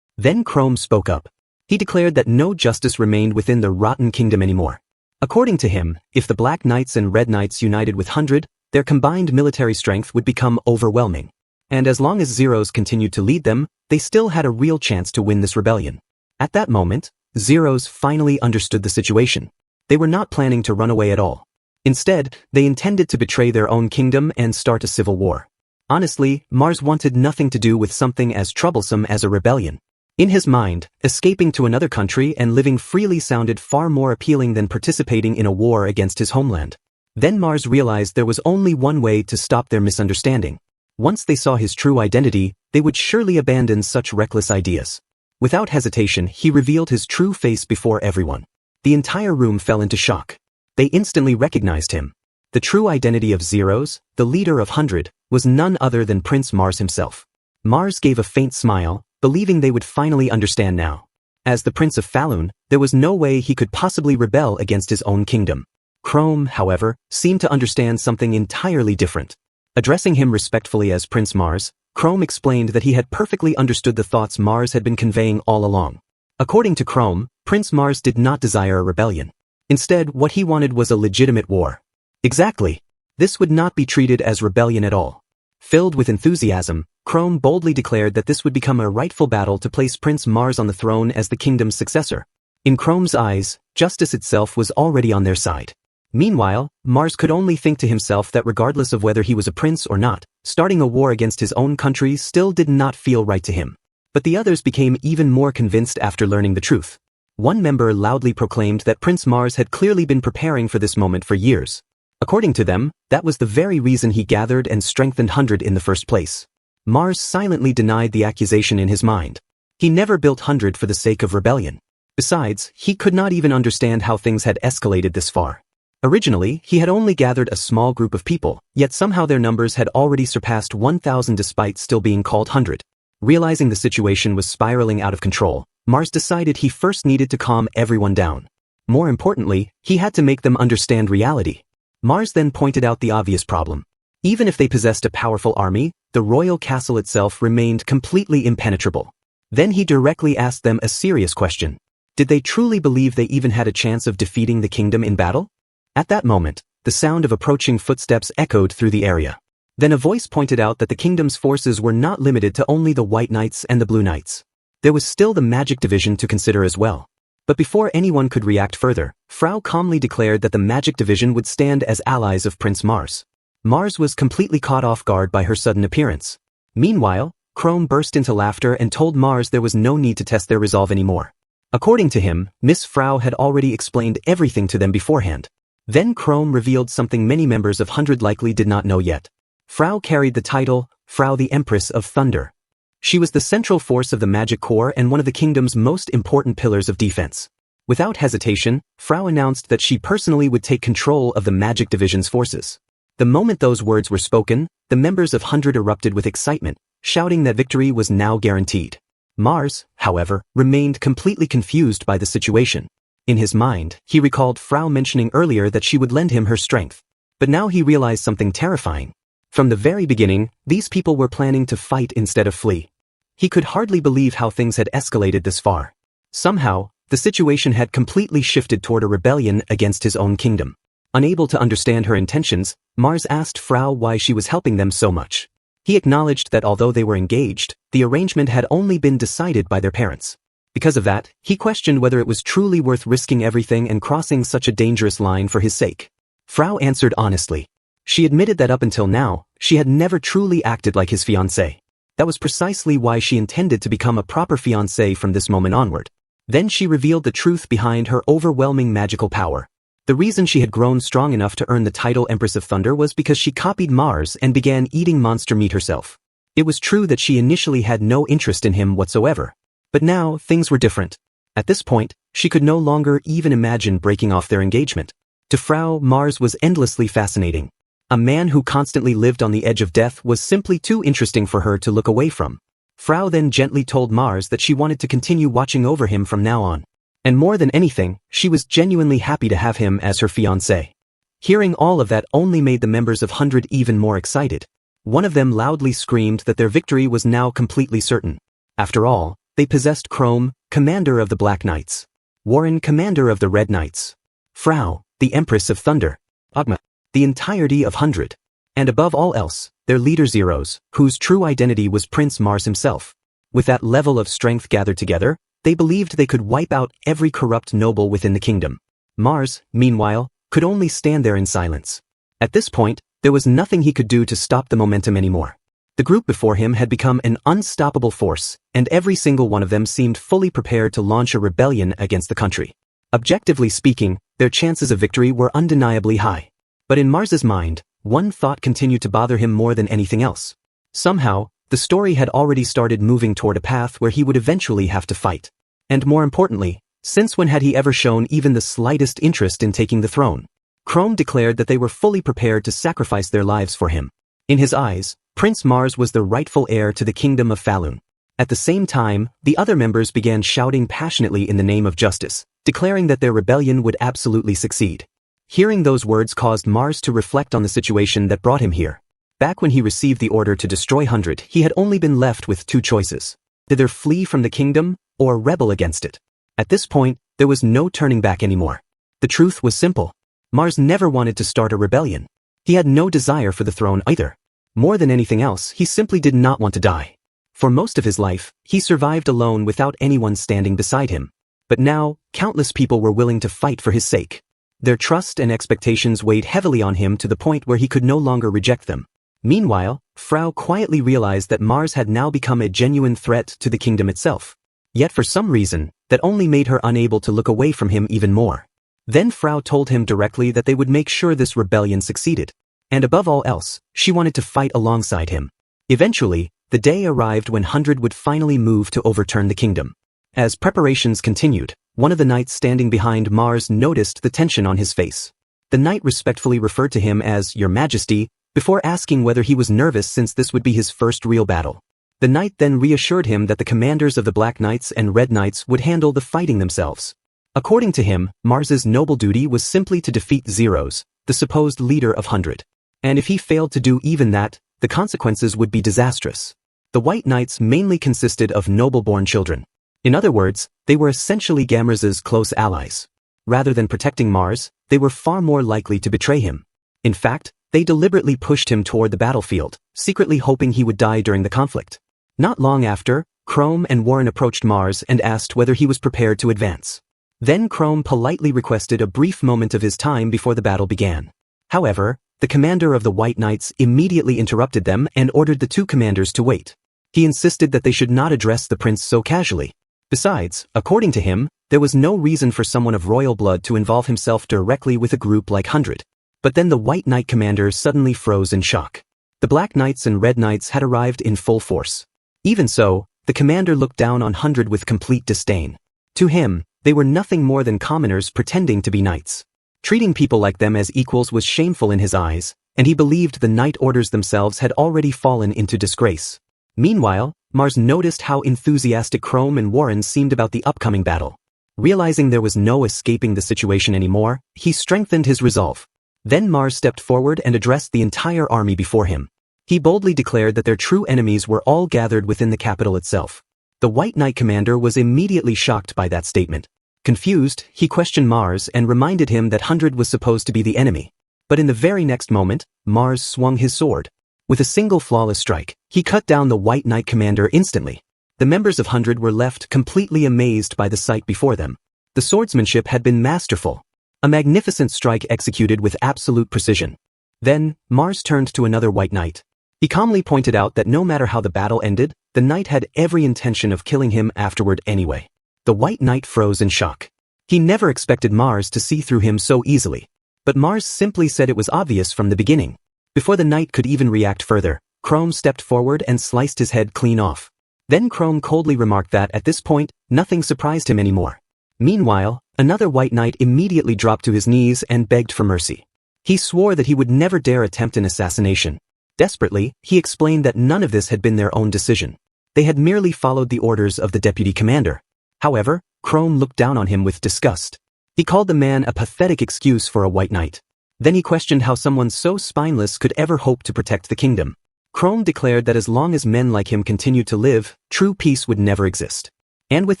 Then Chrome spoke up. He declared that no justice remained within the Rotten Kingdom anymore. According to him, if the Black Knights and Red Knights united with 100, their combined military strength would become overwhelming. And as long as Zeros continued to lead them, they still had a real chance to win this rebellion. At that moment, Zeros finally understood the situation. They were not planning to run away at all. Instead, they intended to betray their own kingdom and start a civil war. Honestly, Mars wanted nothing to do with something as troublesome as a rebellion. In his mind, escaping to another country and living freely sounded far more appealing than participating in a war against his homeland. Then Mars realized there was only one way to stop their misunderstanding. Once they saw his true identity, they would surely abandon such reckless ideas. Without hesitation, he revealed his true face before everyone. The entire room fell into shock. They instantly recognized him. The true identity of Zeros, the leader of 100, was none other than Prince Mars himself. Mars gave a faint smile, believing they would finally understand now. As the Prince of Falun, there was no way he could possibly rebel against his own kingdom. Chrome, however, seemed to understand something entirely different. Addressing him respectfully as Prince Mars, Chrome explained that he had perfectly understood the thoughts Mars had been conveying all along. According to Chrome, Prince Mars did not desire a rebellion. Instead, what he wanted was a legitimate war. Exactly. This would not be treated as rebellion at all. Filled with enthusiasm, Chrome boldly declared that this would become a rightful battle to place Prince Mars on the throne as the kingdom's successor. In Chrome's eyes, justice itself was already on their side. Meanwhile, Mars could only think to himself that regardless of whether he was a prince or not, starting a war against his own country still did not feel right to him. But the others became even more convinced after learning the truth. One member loudly proclaimed that Prince Mars had clearly been preparing for this moment for years. According to them, that was the very reason he gathered and strengthened 100 in the first place. Mars silently denied the accusation in his mind. He never built 100 for the sake of rebellion. Besides, he could not even understand how things had escalated this far. Originally, he had only gathered a small group of people, yet somehow their numbers had already surpassed 1,000 despite still being called 100. Realizing the situation was spiraling out of control, Mars decided he first needed to calm everyone down. More importantly, he had to make them understand reality. Mars then pointed out the obvious problem. Even if they possessed a powerful army, the royal castle itself remained completely impenetrable. Then he directly asked them a serious question. Did they truly believe they even had a chance of defeating the kingdom in battle? At that moment, the sound of approaching footsteps echoed through the area. Then a voice pointed out that the kingdom's forces were not limited to only the White Knights and the Blue Knights. There was still the Magic Division to consider as well. But before anyone could react further, Frau calmly declared that the Magic Division would stand as allies of Prince Mars. Mars was completely caught off guard by her sudden appearance. Meanwhile, Chrome burst into laughter and told Mars there was no need to test their resolve anymore. According to him, Miss Frau had already explained everything to them beforehand. Then Chrome revealed something many members of 100 likely did not know yet. Frau carried the title, Frau the Empress of Thunder. She was the central force of the Magic Corps and one of the kingdom's most important pillars of defense. Without hesitation, Frau announced that she personally would take control of the Magic Division's forces. The moment those words were spoken, the members of 100 erupted with excitement, shouting that victory was now guaranteed. Mars, however, remained completely confused by the situation. In his mind, he recalled Frau mentioning earlier that she would lend him her strength. But now he realized something terrifying. From the very beginning, these people were planning to fight instead of flee. He could hardly believe how things had escalated this far. Somehow, the situation had completely shifted toward a rebellion against his own kingdom. Unable to understand her intentions, Mars asked Frau why she was helping them so much. He acknowledged that although they were engaged, the arrangement had only been decided by their parents. Because of that, he questioned whether it was truly worth risking everything and crossing such a dangerous line for his sake. Frau answered honestly. She admitted that up until now, she had never truly acted like his fiancé. That was precisely why she intended to become a proper fiancé from this moment onward. Then she revealed the truth behind her overwhelming magical power. The reason she had grown strong enough to earn the title Empress of Thunder was because she copied Mars and began eating monster meat herself. It was true that she initially had no interest in him whatsoever. But now, things were different. At this point, she could no longer even imagine breaking off their engagement. To Frau, Mars was endlessly fascinating. A man who constantly lived on the edge of death was simply too interesting for her to look away from. Frau then gently told Mars that she wanted to continue watching over him from now on. And more than anything, she was genuinely happy to have him as her fiancé. Hearing all of that only made the members of 100 even more excited. One of them loudly screamed that their victory was now completely certain. After all, they possessed Chrome, commander of the Black Knights; Warren, commander of the Red Knights; Frau, the Empress of Thunder; Agma, the entirety of 100. And above all else, their leader Zeros, whose true identity was Prince Mars himself. With that level of strength gathered together, they believed they could wipe out every corrupt noble within the kingdom. Mars, meanwhile, could only stand there in silence. At this point, there was nothing he could do to stop the momentum anymore. The group before him had become an unstoppable force, and every single one of them seemed fully prepared to launch a rebellion against the country. Objectively speaking, their chances of victory were undeniably high. But in Mars's mind, one thought continued to bother him more than anything else. Somehow, the story had already started moving toward a path where he would eventually have to fight. And more importantly, since when had he ever shown even the slightest interest in taking the throne? Chrome declared that they were fully prepared to sacrifice their lives for him. In his eyes, Prince Mars was the rightful heir to the kingdom of Falun. At the same time, the other members began shouting passionately in the name of justice, declaring that their rebellion would absolutely succeed. Hearing those words caused Mars to reflect on the situation that brought him here. Back when he received the order to destroy 100, he had only been left with two choices: either flee from the kingdom or rebel against it. At this point, there was no turning back anymore. The truth was simple. Mars never wanted to start a rebellion. He had no desire for the throne either. More than anything else, he simply did not want to die. For most of his life, he survived alone without anyone standing beside him. But now, countless people were willing to fight for his sake. Their trust and expectations weighed heavily on him to the point where he could no longer reject them. Meanwhile, Frau quietly realized that Mars had now become a genuine threat to the kingdom itself. Yet for some reason, that only made her unable to look away from him even more. Then Frau told him directly that they would make sure this rebellion succeeded. And above all else, she wanted to fight alongside him. Eventually, the day arrived when 100 would finally move to overturn the kingdom. As preparations continued, one of the knights standing behind Mars noticed the tension on his face. The knight respectfully referred to him as Your Majesty, before asking whether he was nervous since this would be his first real battle. The knight then reassured him that the commanders of the Black Knights and Red Knights would handle the fighting themselves. According to him, Mars's noble duty was simply to defeat Zeros, the supposed leader of 100. And if he failed to do even that, the consequences would be disastrous. The White Knights mainly consisted of noble-born children. In other words, they were essentially Gamera's close allies. Rather than protecting Mars, they were far more likely to betray him. In fact, they deliberately pushed him toward the battlefield, secretly hoping he would die during the conflict. Not long after, Chrome and Warren approached Mars and asked whether he was prepared to advance. Then Chrome politely requested a brief moment of his time before the battle began. However, the commander of the White Knights immediately interrupted them and ordered the two commanders to wait. He insisted that they should not address the prince so casually. Besides, according to him, there was no reason for someone of royal blood to involve himself directly with a group like 100. But then the White Knight commander suddenly froze in shock. The Black Knights and Red Knights had arrived in full force. Even so, the commander looked down on 100 with complete disdain. To him, they were nothing more than commoners pretending to be knights. Treating people like them as equals was shameful in his eyes, and he believed the knight orders themselves had already fallen into disgrace. Meanwhile, Mars noticed how enthusiastic Chrome and Warren seemed about the upcoming battle. Realizing there was no escaping the situation anymore, he strengthened his resolve. Then Mars stepped forward and addressed the entire army before him. He boldly declared that their true enemies were all gathered within the capital itself. The White Knight commander was immediately shocked by that statement. Confused, he questioned Mars and reminded him that 100 was supposed to be the enemy. But in the very next moment, Mars swung his sword. With a single flawless strike, he cut down the White Knight commander instantly. The members of 100 were left completely amazed by the sight before them. The swordsmanship had been masterful. A magnificent strike executed with absolute precision. Then, Mars turned to another White Knight. He calmly pointed out that no matter how the battle ended, the knight had every intention of killing him afterward anyway. The White Knight froze in shock. He never expected Mars to see through him so easily. But Mars simply said it was obvious from the beginning. Before the knight could even react further, Chrome stepped forward and sliced his head clean off. Then Chrome coldly remarked that at this point, nothing surprised him anymore. Meanwhile, another White Knight immediately dropped to his knees and begged for mercy. He swore that he would never dare attempt an assassination. Desperately, he explained that none of this had been their own decision. They had merely followed the orders of the deputy commander. However, Chrome looked down on him with disgust. He called the man a pathetic excuse for a white knight. Then he questioned how someone so spineless could ever hope to protect the kingdom. Chrome declared that as long as men like him continued to live, true peace would never exist. And with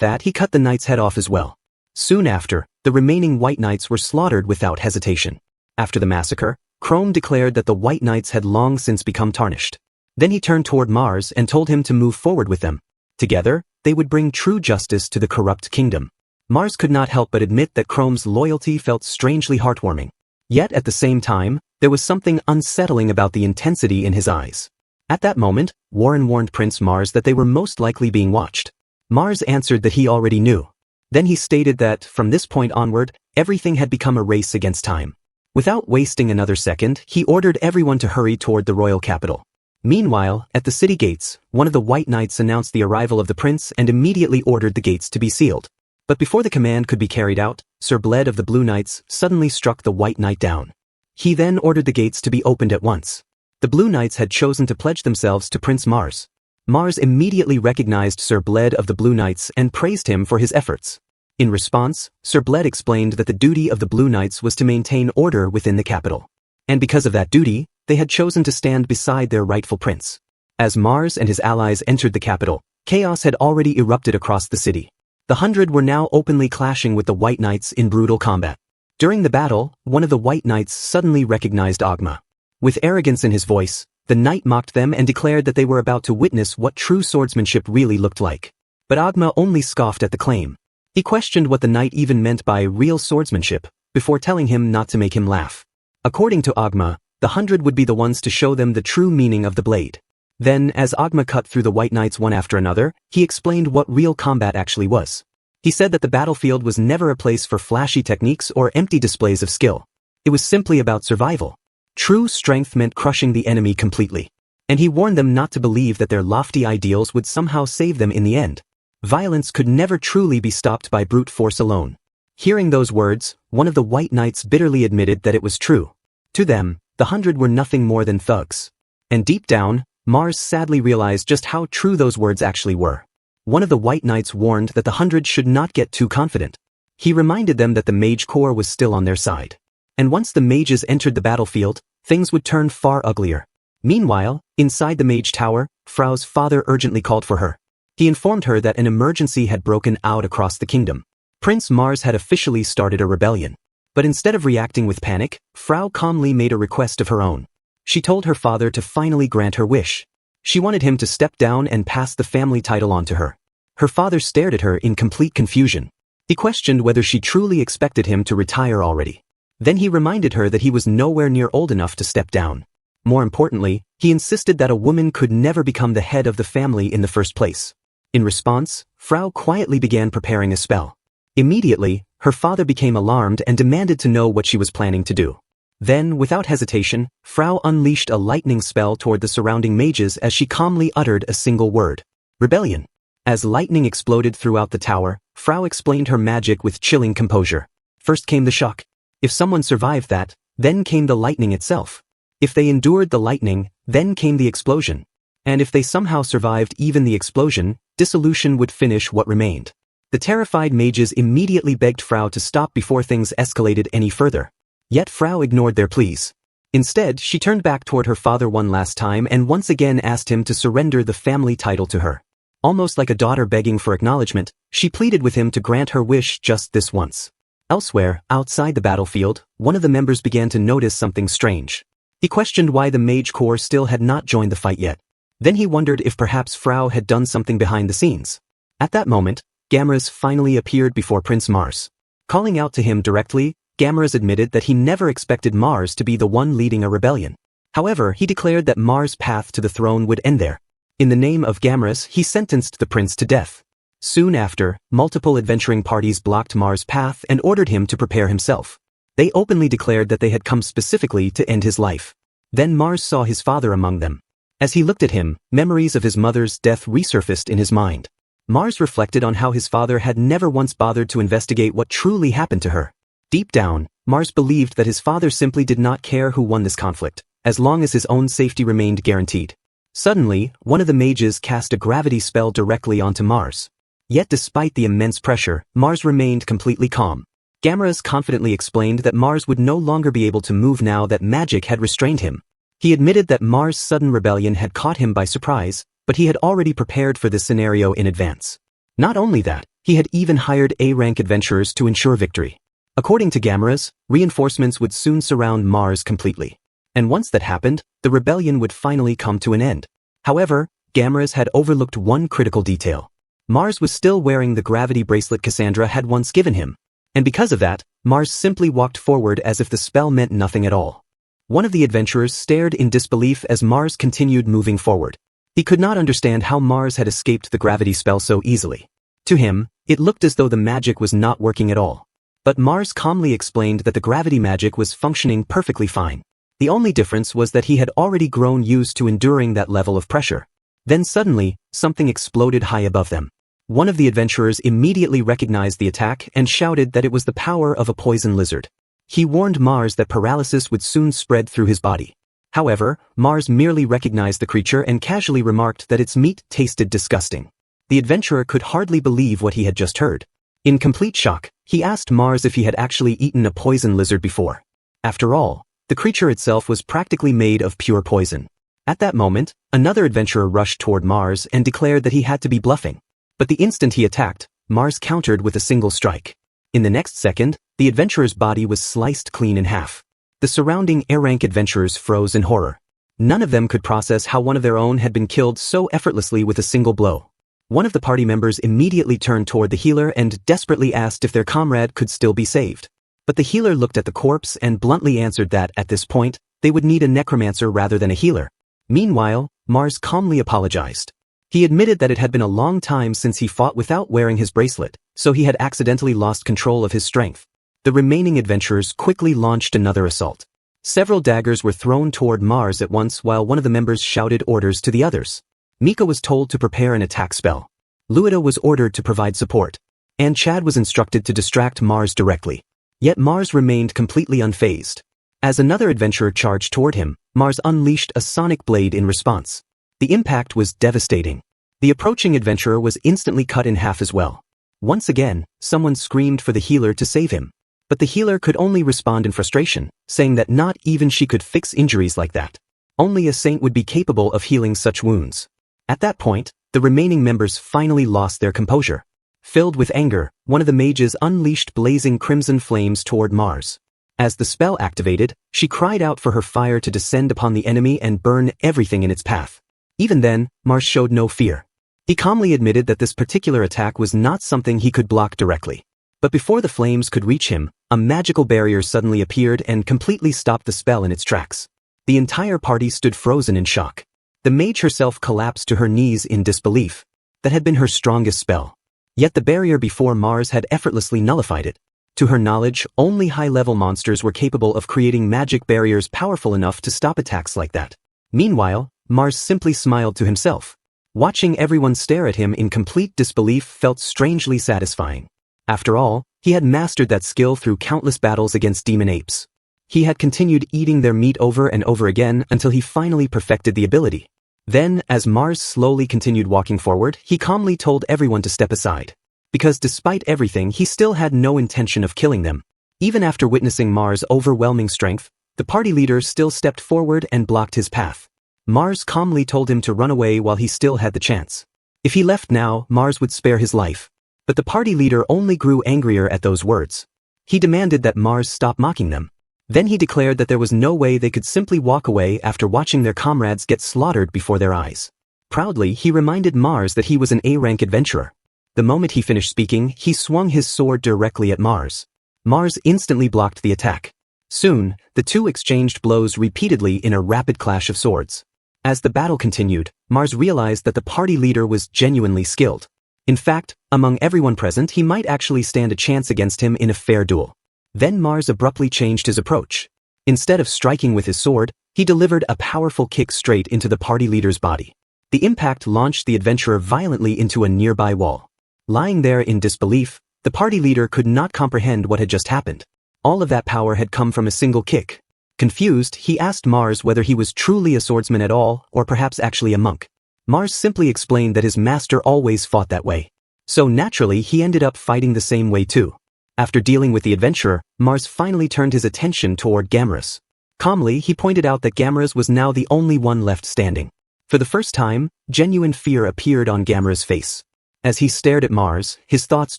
that he cut the knight's head off as well. Soon after, the remaining white knights were slaughtered without hesitation. After the massacre, Chrome declared that the white knights had long since become tarnished. Then he turned toward Mars and told him to move forward with them. Together, they would bring true justice to the corrupt kingdom. Mars could not help but admit that Chrome's loyalty felt strangely heartwarming. Yet at the same time, there was something unsettling about the intensity in his eyes. At that moment, Warren warned Prince Mars that they were most likely being watched. Mars answered that he already knew. Then he stated that, from this point onward, everything had become a race against time. Without wasting another second, he ordered everyone to hurry toward the royal capital. Meanwhile, at the city gates, one of the white knights announced the arrival of the prince and immediately ordered the gates to be sealed. But before the command could be carried out, Sir Bled of the Blue Knights suddenly struck the white knight down. He then ordered the gates to be opened at once. The Blue Knights had chosen to pledge themselves to Prince Mars. Mars immediately recognized Sir Bled of the Blue Knights and praised him for his efforts. In response, Sir Bled explained that the duty of the Blue Knights was to maintain order within the capital. And because of that duty, they had chosen to stand beside their rightful prince. As Mars and his allies entered the capital, chaos had already erupted across the city. The 100 were now openly clashing with the White Knights in brutal combat. During the battle, one of the White Knights suddenly recognized Ogma. With arrogance in his voice, the knight mocked them and declared that they were about to witness what true swordsmanship really looked like. But Ogma only scoffed at the claim. He questioned what the knight even meant by real swordsmanship, before telling him not to make him laugh. According to Ogma, the 100 would be the ones to show them the true meaning of the blade. Then, as Ogma cut through the White Knights one after another, he explained what real combat actually was. He said that the battlefield was never a place for flashy techniques or empty displays of skill. It was simply about survival. True strength meant crushing the enemy completely. And he warned them not to believe that their lofty ideals would somehow save them in the end. Violence could never truly be stopped by brute force alone. Hearing those words, one of the White Knights bitterly admitted that it was true. To them, the 100 were nothing more than thugs. And deep down, Mars sadly realized just how true those words actually were. One of the White Knights warned that the 100 should not get too confident. He reminded them that the Mage Corps was still on their side. And once the mages entered the battlefield, things would turn far uglier. Meanwhile, inside the Mage Tower, Frau's father urgently called for her. He informed her that an emergency had broken out across the kingdom. Prince Mars had officially started a rebellion. But instead of reacting with panic, Frau calmly made a request of her own. She told her father to finally grant her wish. She wanted him to step down and pass the family title on to her. Her father stared at her in complete confusion. He questioned whether she truly expected him to retire already. Then he reminded her that he was nowhere near old enough to step down. More importantly, he insisted that a woman could never become the head of the family in the first place. In response, Frau quietly began preparing a spell. Immediately, her father became alarmed and demanded to know what she was planning to do. Then, without hesitation, Frau unleashed a lightning spell toward the surrounding mages as she calmly uttered a single word: rebellion. As lightning exploded throughout the tower, Frau explained her magic with chilling composure. First came the shock. If someone survived that, then came the lightning itself. If they endured the lightning, then came the explosion. And if they somehow survived even the explosion, dissolution would finish what remained. The terrified mages immediately begged Frau to stop before things escalated any further. Yet Frau ignored their pleas. Instead, she turned back toward her father one last time and once again asked him to surrender the family title to her. Almost like a daughter begging for acknowledgement, she pleaded with him to grant her wish just this once. Elsewhere, outside the battlefield, one of the members began to notice something strange. He questioned why the Mage Corps still had not joined the fight yet. Then he wondered if perhaps Frau had done something behind the scenes. At that moment, Gamras finally appeared before Prince Mars. Calling out to him directly, Gamras admitted that he never expected Mars to be the one leading a rebellion. However, he declared that Mars' path to the throne would end there. In the name of Gamras, he sentenced the prince to death. Soon after, multiple adventuring parties blocked Mars' path and ordered him to prepare himself. They openly declared that they had come specifically to end his life. Then Mars saw his father among them. As he looked at him, memories of his mother's death resurfaced in his mind. Mars reflected on how his father had never once bothered to investigate what truly happened to her. Deep down, Mars believed that his father simply did not care who won this conflict, as long as his own safety remained guaranteed. Suddenly, one of the mages cast a gravity spell directly onto Mars. Yet despite the immense pressure, Mars remained completely calm. Gamera's confidently explained that Mars would no longer be able to move now that magic had restrained him. He admitted that Mars' sudden rebellion had caught him by surprise, but he had already prepared for this scenario in advance. Not only that, he had even hired A-rank adventurers to ensure victory. According to Gamera's, reinforcements would soon surround Mars completely. And once that happened, the rebellion would finally come to an end. However, Gamera's had overlooked one critical detail. Mars was still wearing the gravity bracelet Cassandra had once given him. And because of that, Mars simply walked forward as if the spell meant nothing at all. One of the adventurers stared in disbelief as Mars continued moving forward. He could not understand how Mars had escaped the gravity spell so easily. To him, it looked as though the magic was not working at all. But Mars calmly explained that the gravity magic was functioning perfectly fine. The only difference was that he had already grown used to enduring that level of pressure. Then suddenly, something exploded high above them. One of the adventurers immediately recognized the attack and shouted that it was the power of a poison lizard. He warned Mars that paralysis would soon spread through his body. However, Mars merely recognized the creature and casually remarked that its meat tasted disgusting. The adventurer could hardly believe what he had just heard. In complete shock, he asked Mars if he had actually eaten a poison lizard before. After all, the creature itself was practically made of pure poison. At that moment, another adventurer rushed toward Mars and declared that he had to be bluffing. But the instant he attacked, Mars countered with a single strike. In the next second, the adventurer's body was sliced clean in half. The surrounding A-rank adventurers froze in horror. None of them could process how one of their own had been killed so effortlessly with a single blow. One of the party members immediately turned toward the healer and desperately asked if their comrade could still be saved. But the healer looked at the corpse and bluntly answered that, at this point, they would need a necromancer rather than a healer. Meanwhile, Mars calmly apologized. He admitted that it had been a long time since he fought without wearing his bracelet, so he had accidentally lost control of his strength. The remaining adventurers quickly launched another assault. Several daggers were thrown toward Mars at once while one of the members shouted orders to the others. Mika was told to prepare an attack spell. Luida was ordered to provide support. And Chad was instructed to distract Mars directly. Yet Mars remained completely unfazed. As another adventurer charged toward him, Mars unleashed a sonic blade in response. The impact was devastating. The approaching adventurer was instantly cut in half as well. Once again, someone screamed for the healer to save him. But the healer could only respond in frustration, saying that not even she could fix injuries like that. Only a saint would be capable of healing such wounds. At that point, the remaining members finally lost their composure. Filled with anger, one of the mages unleashed blazing crimson flames toward Mars. As the spell activated, she cried out for her fire to descend upon the enemy and burn everything in its path. Even then, Mars showed no fear. He calmly admitted that this particular attack was not something he could block directly. But before the flames could reach him, a magical barrier suddenly appeared and completely stopped the spell in its tracks. The entire party stood frozen in shock. The mage herself collapsed to her knees in disbelief. That had been her strongest spell. Yet the barrier before Mars had effortlessly nullified it. To her knowledge, only high-level monsters were capable of creating magic barriers powerful enough to stop attacks like that. Meanwhile, Mars simply smiled to himself. Watching everyone stare at him in complete disbelief felt strangely satisfying. After all, he had mastered that skill through countless battles against demon apes. He had continued eating their meat over and over again until he finally perfected the ability. Then, as Mars slowly continued walking forward, he calmly told everyone to step aside. Because despite everything, he still had no intention of killing them. Even after witnessing Mars' overwhelming strength, the party leader still stepped forward and blocked his path. Mars calmly told him to run away while he still had the chance. If he left now, Mars would spare his life. But the party leader only grew angrier at those words. He demanded that Mars stop mocking them. Then he declared that there was no way they could simply walk away after watching their comrades get slaughtered before their eyes. Proudly, he reminded Mars that he was an A-rank adventurer. The moment he finished speaking, he swung his sword directly at Mars. Mars instantly blocked the attack. Soon, the two exchanged blows repeatedly in a rapid clash of swords. As the battle continued, Mars realized that the party leader was genuinely skilled. In fact, among everyone present, he might actually stand a chance against him in a fair duel. Then Mars abruptly changed his approach. Instead of striking with his sword, he delivered a powerful kick straight into the party leader's body. The impact launched the adventurer violently into a nearby wall. Lying there in disbelief, the party leader could not comprehend what had just happened. All of that power had come from a single kick. Confused, he asked Mars whether he was truly a swordsman at all, or perhaps actually a monk. Mars simply explained that his master always fought that way. So naturally he ended up fighting the same way too. After dealing with the adventurer, Mars finally turned his attention toward Gamera's. Calmly, he pointed out that Gamera's was now the only one left standing. For the first time, genuine fear appeared on Gamera's face. As he stared at Mars, his thoughts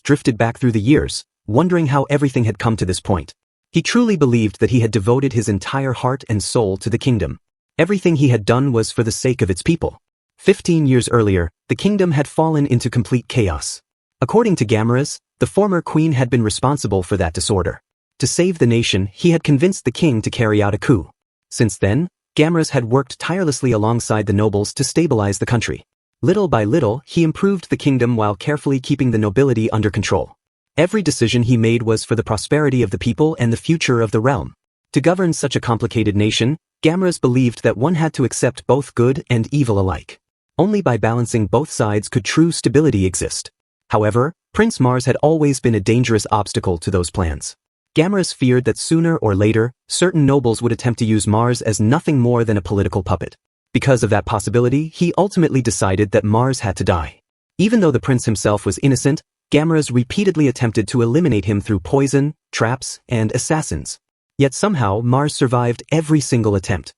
drifted back through the years, wondering how everything had come to this point. He truly believed that he had devoted his entire heart and soul to the kingdom. Everything he had done was for the sake of its people. 15 years earlier, the kingdom had fallen into complete chaos. According to Gamera's, the former queen had been responsible for that disorder. To save the nation, he had convinced the king to carry out a coup. Since then, Gamera's had worked tirelessly alongside the nobles to stabilize the country. Little by little, he improved the kingdom while carefully keeping the nobility under control. Every decision he made was for the prosperity of the people and the future of the realm. To govern such a complicated nation, Gamera's believed that one had to accept both good and evil alike. Only by balancing both sides could true stability exist. However, Prince Mars had always been a dangerous obstacle to those plans. Gamera's feared that sooner or later, certain nobles would attempt to use Mars as nothing more than a political puppet. Because of that possibility, he ultimately decided that Mars had to die. Even though the prince himself was innocent, Gamera's repeatedly attempted to eliminate him through poison, traps, and assassins. Yet somehow, Mars survived every single attempt.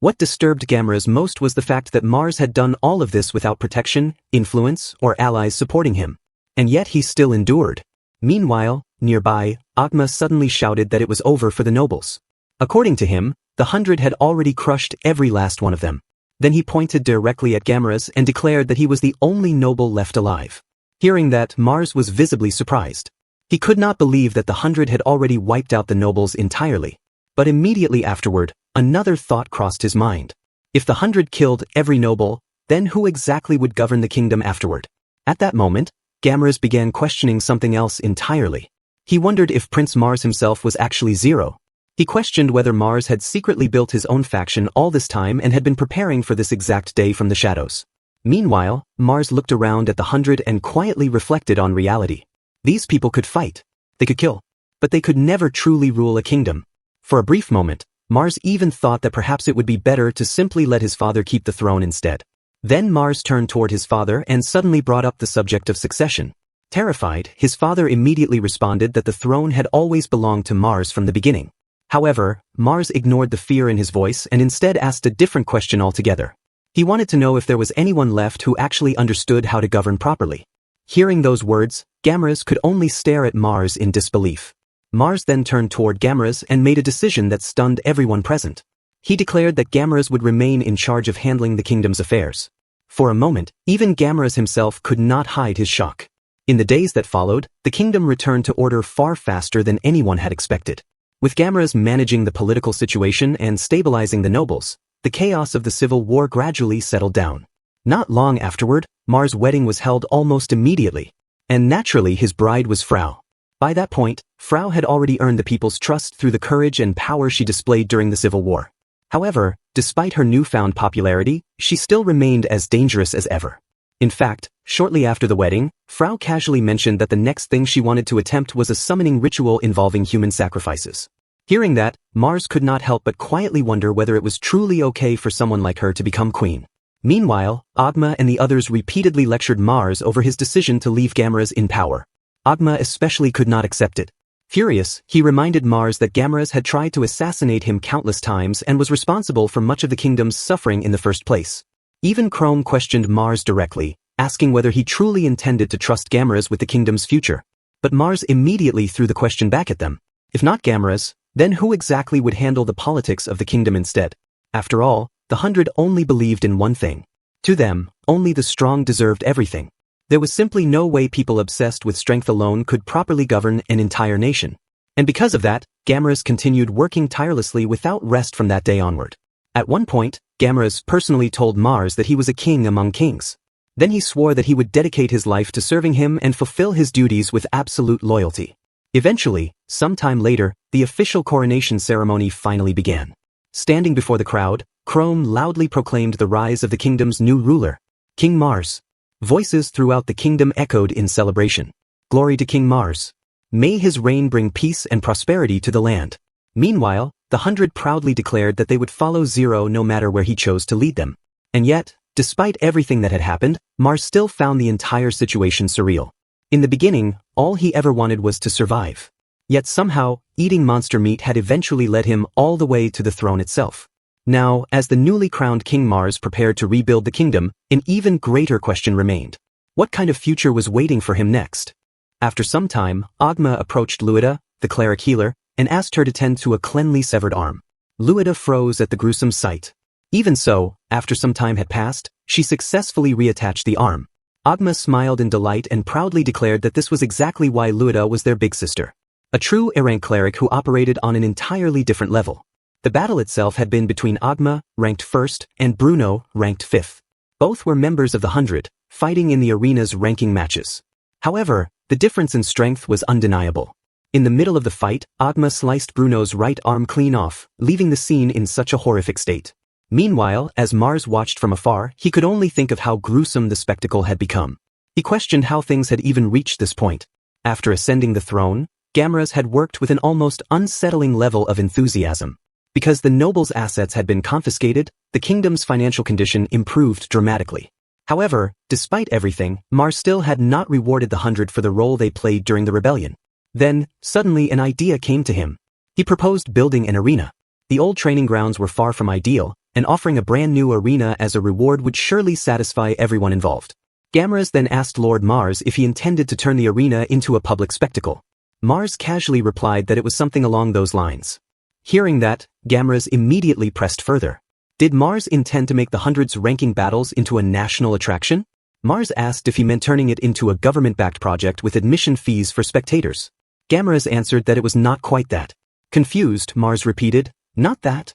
What disturbed Gamera's most was the fact that Mars had done all of this without protection, influence, or allies supporting him. And yet he still endured. Meanwhile, nearby, Agma suddenly shouted that it was over for the nobles. According to him, the 100 had already crushed every last one of them. Then he pointed directly at Gamera's and declared that he was the only noble left alive. Hearing that, Mars was visibly surprised. He could not believe that the 100 had already wiped out the nobles entirely. But immediately afterward, another thought crossed his mind. If the 100 killed every noble, then who exactly would govern the kingdom afterward? At that moment, Gamera's began questioning something else entirely. He wondered if Prince Mars himself was actually Zero. He questioned whether Mars had secretly built his own faction all this time and had been preparing for this exact day from the shadows. Meanwhile, Mars looked around at the 100 and quietly reflected on reality. These people could fight. They could kill. But they could never truly rule a kingdom. For a brief moment, Mars even thought that perhaps it would be better to simply let his father keep the throne instead. Then Mars turned toward his father and suddenly brought up the subject of succession. Terrified, his father immediately responded that the throne had always belonged to Mars from the beginning. However, Mars ignored the fear in his voice and instead asked a different question altogether. He wanted to know if there was anyone left who actually understood how to govern properly. Hearing those words, Gamera's could only stare at Mars in disbelief. Mars then turned toward Gamera's and made a decision that stunned everyone present. He declared that Gamera's would remain in charge of handling the kingdom's affairs. For a moment, even Gamera's himself could not hide his shock. In the days that followed, the kingdom returned to order far faster than anyone had expected. With Gamera's managing the political situation and stabilizing the nobles, the chaos of the civil war gradually settled down. Not long afterward, Mars' wedding was held almost immediately. And naturally his bride was Frau. By that point, Frau had already earned the people's trust through the courage and power she displayed during the Civil War. However, despite her newfound popularity, she still remained as dangerous as ever. In fact, shortly after the wedding, Frau casually mentioned that the next thing she wanted to attempt was a summoning ritual involving human sacrifices. Hearing that, Mars could not help but quietly wonder whether it was truly okay for someone like her to become queen. Meanwhile, Agma and the others repeatedly lectured Mars over his decision to leave Gamera's in power. Agma especially could not accept it. Furious, he reminded Mars that Gamera's had tried to assassinate him countless times and was responsible for much of the kingdom's suffering in the first place. Even Chrome questioned Mars directly, asking whether he truly intended to trust Gamera's with the kingdom's future. But Mars immediately threw the question back at them. If not Gamera's, then who exactly would handle the politics of the kingdom instead? After all, the 100 only believed in one thing. To them, only the strong deserved everything. There was simply no way people obsessed with strength alone could properly govern an entire nation. And because of that, Gamera's continued working tirelessly without rest from that day onward. At one point, Gamera's personally told Mars that he was a king among kings. Then he swore that he would dedicate his life to serving him and fulfill his duties with absolute loyalty. Eventually, sometime later, the official coronation ceremony finally began. Standing before the crowd, Chrome loudly proclaimed the rise of the kingdom's new ruler, King Mars. Voices throughout the kingdom echoed in celebration. Glory to King Mars. May his reign bring peace and prosperity to the land. Meanwhile, the 100 proudly declared that they would follow Zero no matter where he chose to lead them. And yet, despite everything that had happened, Mars still found the entire situation surreal. In the beginning, all he ever wanted was to survive. Yet somehow, eating monster meat had eventually led him all the way to the throne itself. Now, as the newly crowned King Mars prepared to rebuild the kingdom, an even greater question remained. What kind of future was waiting for him next? After some time, Agma approached Luida, the cleric healer, and asked her to tend to a cleanly severed arm. Luida froze at the gruesome sight. Even so, after some time had passed, she successfully reattached the arm. Agma smiled in delight and proudly declared that this was exactly why Luida was their big sister. A true A-rank cleric who operated on an entirely different level. The battle itself had been between Agma, ranked 1st, and Bruno, ranked 5th. Both were members of the 100, fighting in the arena's ranking matches. However, the difference in strength was undeniable. In the middle of the fight, Agma sliced Bruno's right arm clean off, leaving the scene in such a horrific state. Meanwhile, as Mars watched from afar, he could only think of how gruesome the spectacle had become. He questioned how things had even reached this point. After ascending the throne, Gamras had worked with an almost unsettling level of enthusiasm. Because the noble's assets had been confiscated, the kingdom's financial condition improved dramatically. However, despite everything, Mars still had not rewarded the 100 for the role they played during the rebellion. Then, suddenly an idea came to him. He proposed building an arena. The old training grounds were far from ideal, and offering a brand new arena as a reward would surely satisfy everyone involved. Gamras then asked Lord Mars if he intended to turn the arena into a public spectacle. Mars casually replied that it was something along those lines. Hearing that, Gamras immediately pressed further. Did Mars intend to make the 100's ranking battles into a national attraction? Mars asked if he meant turning it into a government-backed project with admission fees for spectators. Gamras answered that it was not quite that. Confused, Mars repeated, "Not that?"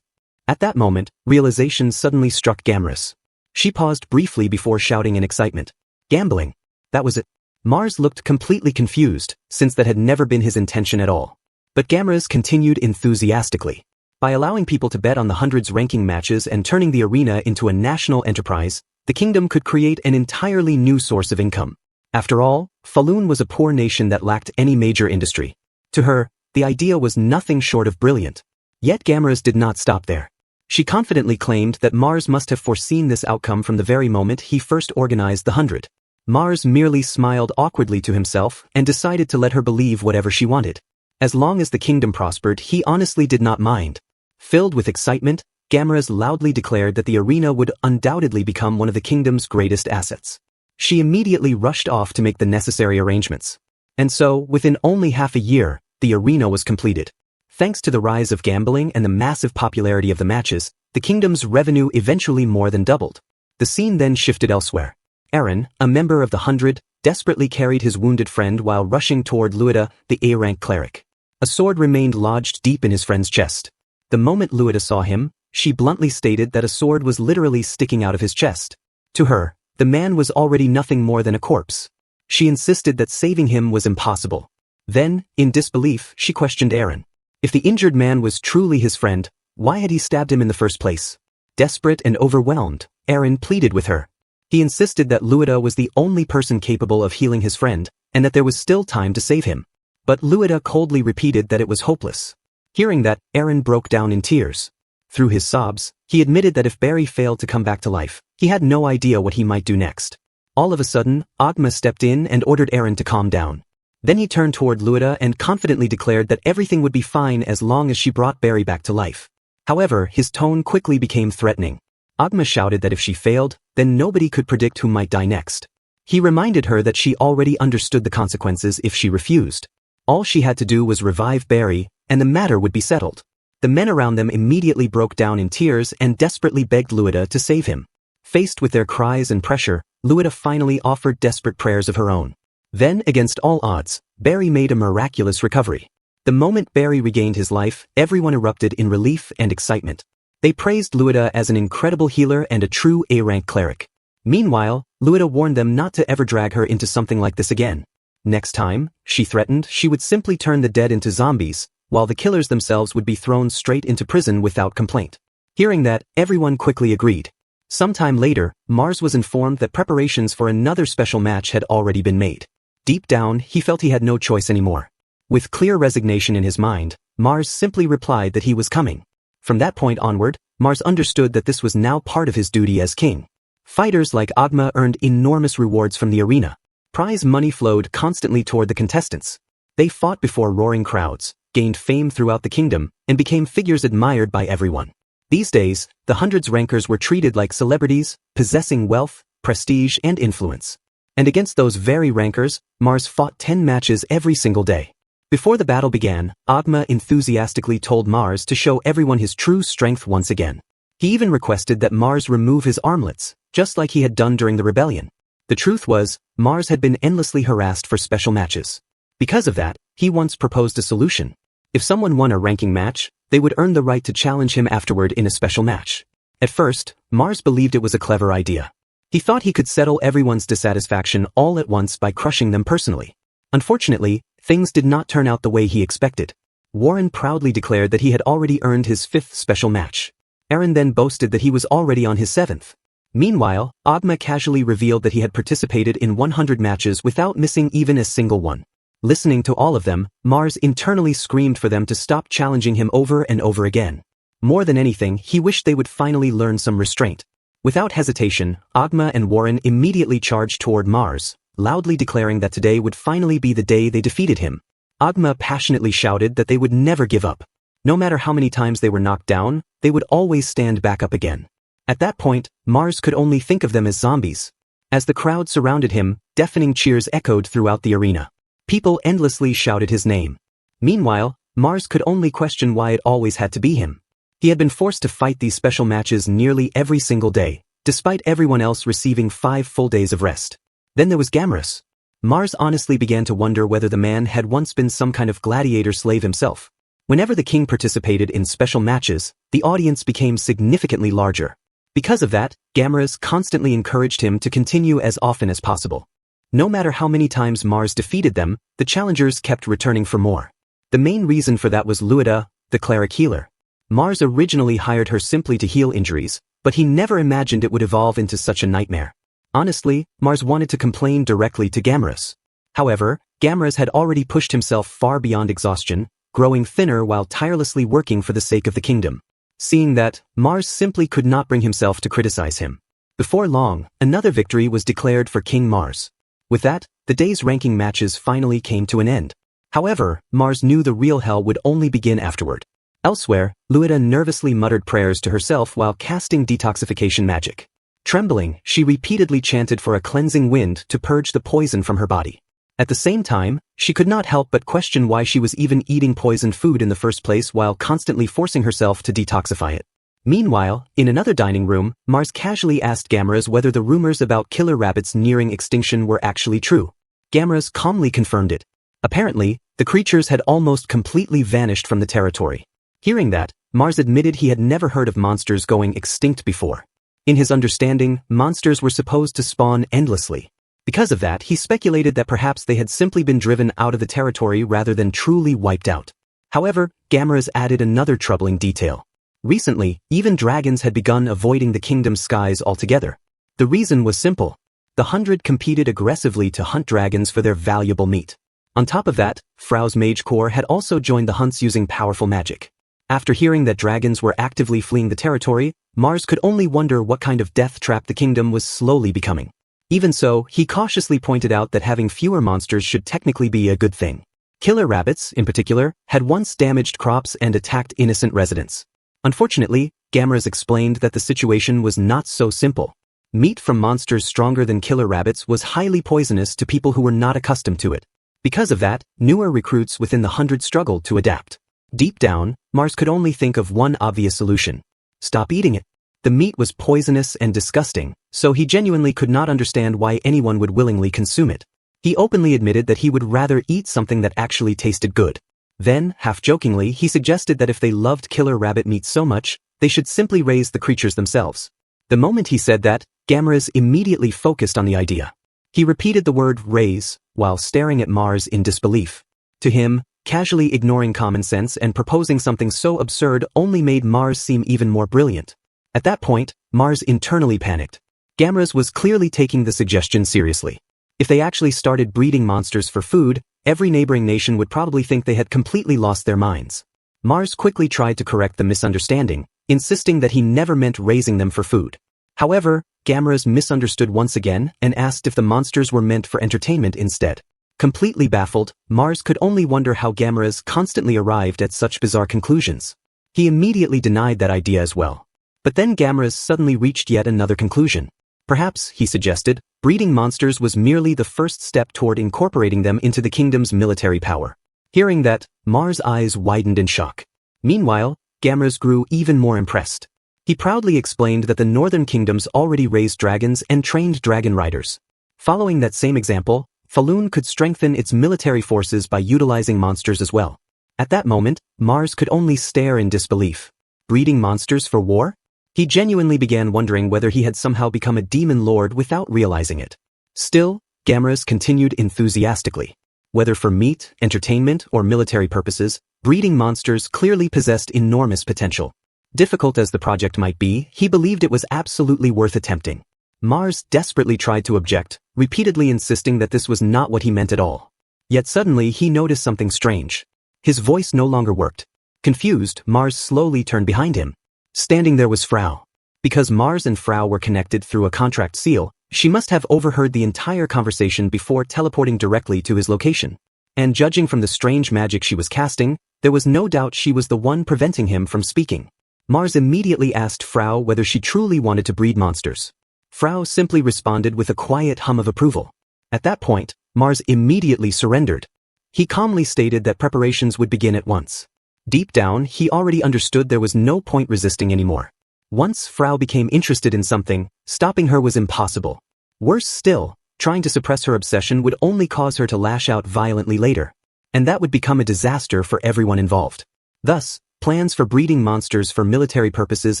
At that moment, realization suddenly struck Gamras. She paused briefly before shouting in excitement. "Gambling. That was it." Mars looked completely confused, since that had never been his intention at all. But Gamras continued enthusiastically. By allowing people to bet on the 100's ranking matches and turning the arena into a national enterprise, the kingdom could create an entirely new source of income. After all, Falun was a poor nation that lacked any major industry. To her, the idea was nothing short of brilliant. Yet Gamras did not stop there. She confidently claimed that Mars must have foreseen this outcome from the very moment he first organized the 100. Mars merely smiled awkwardly to himself and decided to let her believe whatever she wanted. As long as the kingdom prospered, he honestly did not mind. Filled with excitement, Gamras loudly declared that the arena would undoubtedly become one of the kingdom's greatest assets. She immediately rushed off to make the necessary arrangements. And so, within only half a year, the arena was completed. Thanks to the rise of gambling and the massive popularity of the matches, the kingdom's revenue eventually more than doubled. The scene then shifted elsewhere. Aaron, a member of the 100, desperately carried his wounded friend while rushing toward Luida, the A-rank cleric. A sword remained lodged deep in his friend's chest. The moment Luida saw him, she bluntly stated that a sword was literally sticking out of his chest. To her, the man was already nothing more than a corpse. She insisted that saving him was impossible. Then, in disbelief, she questioned Aaron. If the injured man was truly his friend, why had he stabbed him in the first place? Desperate and overwhelmed, Aaron pleaded with her. He insisted that Luida was the only person capable of healing his friend, and that there was still time to save him. But Luida coldly repeated that it was hopeless. Hearing that, Aaron broke down in tears. Through his sobs, he admitted that if Barry failed to come back to life, he had no idea what he might do next. All of a sudden, Agma stepped in and ordered Aaron to calm down. Then he turned toward Luida and confidently declared that everything would be fine as long as she brought Barry back to life. However, his tone quickly became threatening. Agma shouted that if she failed, then nobody could predict who might die next. He reminded her that she already understood the consequences if she refused. All she had to do was revive Barry, and the matter would be settled. The men around them immediately broke down in tears and desperately begged Luida to save him. Faced with their cries and pressure, Luida finally offered desperate prayers of her own. Then, against all odds, Barry made a miraculous recovery. The moment Barry regained his life, everyone erupted in relief and excitement. They praised Luida as an incredible healer and a true A-rank cleric. Meanwhile, Luida warned them not to ever drag her into something like this again. Next time, she threatened, she would simply turn the dead into zombies, while the killers themselves would be thrown straight into prison without complaint. Hearing that, everyone quickly agreed. Sometime later, Mars was informed that preparations for another special match had already been made. Deep down, he felt he had no choice anymore. With clear resignation in his mind, Mars simply replied that he was coming. From that point onward, Mars understood that this was now part of his duty as king. Fighters like Agma earned enormous rewards from the arena. prize money flowed constantly toward the contestants. They fought before roaring crowds, gained fame throughout the kingdom, and became figures admired by everyone. These days, the hundreds rankers were treated like celebrities, possessing wealth, prestige, and influence. And against those very rankers, Mars fought 10 matches every single day. Before the battle began, Agma enthusiastically told Mars to show everyone his true strength once again. He even requested that Mars remove his armlets, just like he had done during the rebellion. The truth was, Mars had been endlessly harassed for special matches. Because of that, he once proposed a solution. If someone won a ranking match, they would earn the right to challenge him afterward in a special match. At first, Mars believed it was a clever idea. He thought he could settle everyone's dissatisfaction all at once by crushing them personally. Unfortunately, things did not turn out the way he expected. Warren proudly declared that he had already earned his 5th special match. Aaron then boasted that he was already on his 7th. Meanwhile, Agma casually revealed that he had participated in 100 matches without missing even a single one. Listening to all of them, Mars internally screamed for them to stop challenging him over and over again. More than anything, he wished they would finally learn some restraint. Without hesitation, Agma and Warren immediately charged toward Mars, loudly declaring that today would finally be the day they defeated him. Agma passionately shouted that they would never give up. No matter how many times they were knocked down, they would always stand back up again. At that point, Mars could only think of them as zombies. As the crowd surrounded him, deafening cheers echoed throughout the arena. People endlessly shouted his name. Meanwhile, Mars could only question why it always had to be him. He had been forced to fight these special matches nearly every single day, despite everyone else receiving 5 full days of rest. Then there was Gamrus. Mars honestly began to wonder whether the man had once been some kind of gladiator slave himself. Whenever the king participated in special matches, the audience became significantly larger. Because of that, Gamrus constantly encouraged him to continue as often as possible. No matter how many times Mars defeated them, the challengers kept returning for more. The main reason for that was Luida, the cleric healer. Mars originally hired her simply to heal injuries, but he never imagined it would evolve into such a nightmare. Honestly, Mars wanted to complain directly to Gamrus. However, Gamrus had already pushed himself far beyond exhaustion, growing thinner while tirelessly working for the sake of the kingdom. Seeing that, Mars simply could not bring himself to criticize him. Before long, another victory was declared for King Mars. With that, the day's ranking matches finally came to an end. However, Mars knew the real hell would only begin afterward. Elsewhere, Luida nervously muttered prayers to herself while casting detoxification magic. Trembling, she repeatedly chanted for a cleansing wind to purge the poison from her body. At the same time, she could not help but question why she was even eating poisoned food in the first place while constantly forcing herself to detoxify it. Meanwhile, in another dining room, Mars casually asked Gamrus whether the rumors about killer rabbits nearing extinction were actually true. Gamrus calmly confirmed it. Apparently, the creatures had almost completely vanished from the territory. Hearing that, Mars admitted he had never heard of monsters going extinct before. In his understanding, monsters were supposed to spawn endlessly. Because of that, he speculated that perhaps they had simply been driven out of the territory rather than truly wiped out. However, Gamrus added another troubling detail. Recently, even dragons had begun avoiding the kingdom's skies altogether. The reason was simple. The 100 competed aggressively to hunt dragons for their valuable meat. On top of that, Frau's mage corps had also joined the hunts using powerful magic. After hearing that dragons were actively fleeing the territory, Mars could only wonder what kind of death trap the kingdom was slowly becoming. Even so, he cautiously pointed out that having fewer monsters should technically be a good thing. Killer rabbits, in particular, had once damaged crops and attacked innocent residents. Unfortunately, Gamrus explained that the situation was not so simple. Meat from monsters stronger than killer rabbits was highly poisonous to people who were not accustomed to it. Because of that, newer recruits within the 100 struggled to adapt. Deep down, Mars could only think of one obvious solution. Stop eating it. The meat was poisonous and disgusting, so he genuinely could not understand why anyone would willingly consume it. He openly admitted that he would rather eat something that actually tasted good. Then, half-jokingly, he suggested that if they loved killer rabbit meat so much, they should simply raise the creatures themselves. The moment he said that, Gamrus immediately focused on the idea. He repeated the word raise, while staring at Mars in disbelief. To him, casually ignoring common sense and proposing something so absurd only made Mars seem even more brilliant. At that point, Mars internally panicked. Gamrus was clearly taking the suggestion seriously. If they actually started breeding monsters for food, every neighboring nation would probably think they had completely lost their minds. Mars quickly tried to correct the misunderstanding, insisting that he never meant raising them for food. However, Gamera's misunderstood once again and asked if the monsters were meant for entertainment instead. Completely baffled, Mars could only wonder how Gamera's constantly arrived at such bizarre conclusions. He immediately denied that idea as well. But then Gamera's suddenly reached yet another conclusion. Perhaps, he suggested, breeding monsters was merely the first step toward incorporating them into the kingdom's military power. Hearing that, Mars' eyes widened in shock. Meanwhile, Gamera's grew even more impressed. He proudly explained that the northern kingdoms already raised dragons and trained dragon riders. Following that same example, Falun could strengthen its military forces by utilizing monsters as well. At that moment, Mars could only stare in disbelief. Breeding monsters for war? He genuinely began wondering whether he had somehow become a demon lord without realizing it. Still, Gamera's continued enthusiastically. Whether for meat, entertainment, or military purposes, breeding monsters clearly possessed enormous potential. Difficult as the project might be, he believed it was absolutely worth attempting. Mars desperately tried to object, repeatedly insisting that this was not what he meant at all. Yet suddenly he noticed something strange. His voice no longer worked. Confused, Mars slowly turned behind him. Standing there was Frau. Because Mars and Frau were connected through a contract seal, she must have overheard the entire conversation before teleporting directly to his location. And judging from the strange magic she was casting, there was no doubt she was the one preventing him from speaking. Mars immediately asked Frau whether she truly wanted to breed monsters. Frau simply responded with a quiet hum of approval. At that point, Mars immediately surrendered. He calmly stated that preparations would begin at once. Deep down, he already understood there was no point resisting anymore. Once Frau became interested in something, stopping her was impossible. Worse still, trying to suppress her obsession would only cause her to lash out violently later. And that would become a disaster for everyone involved. Thus, plans for breeding monsters for military purposes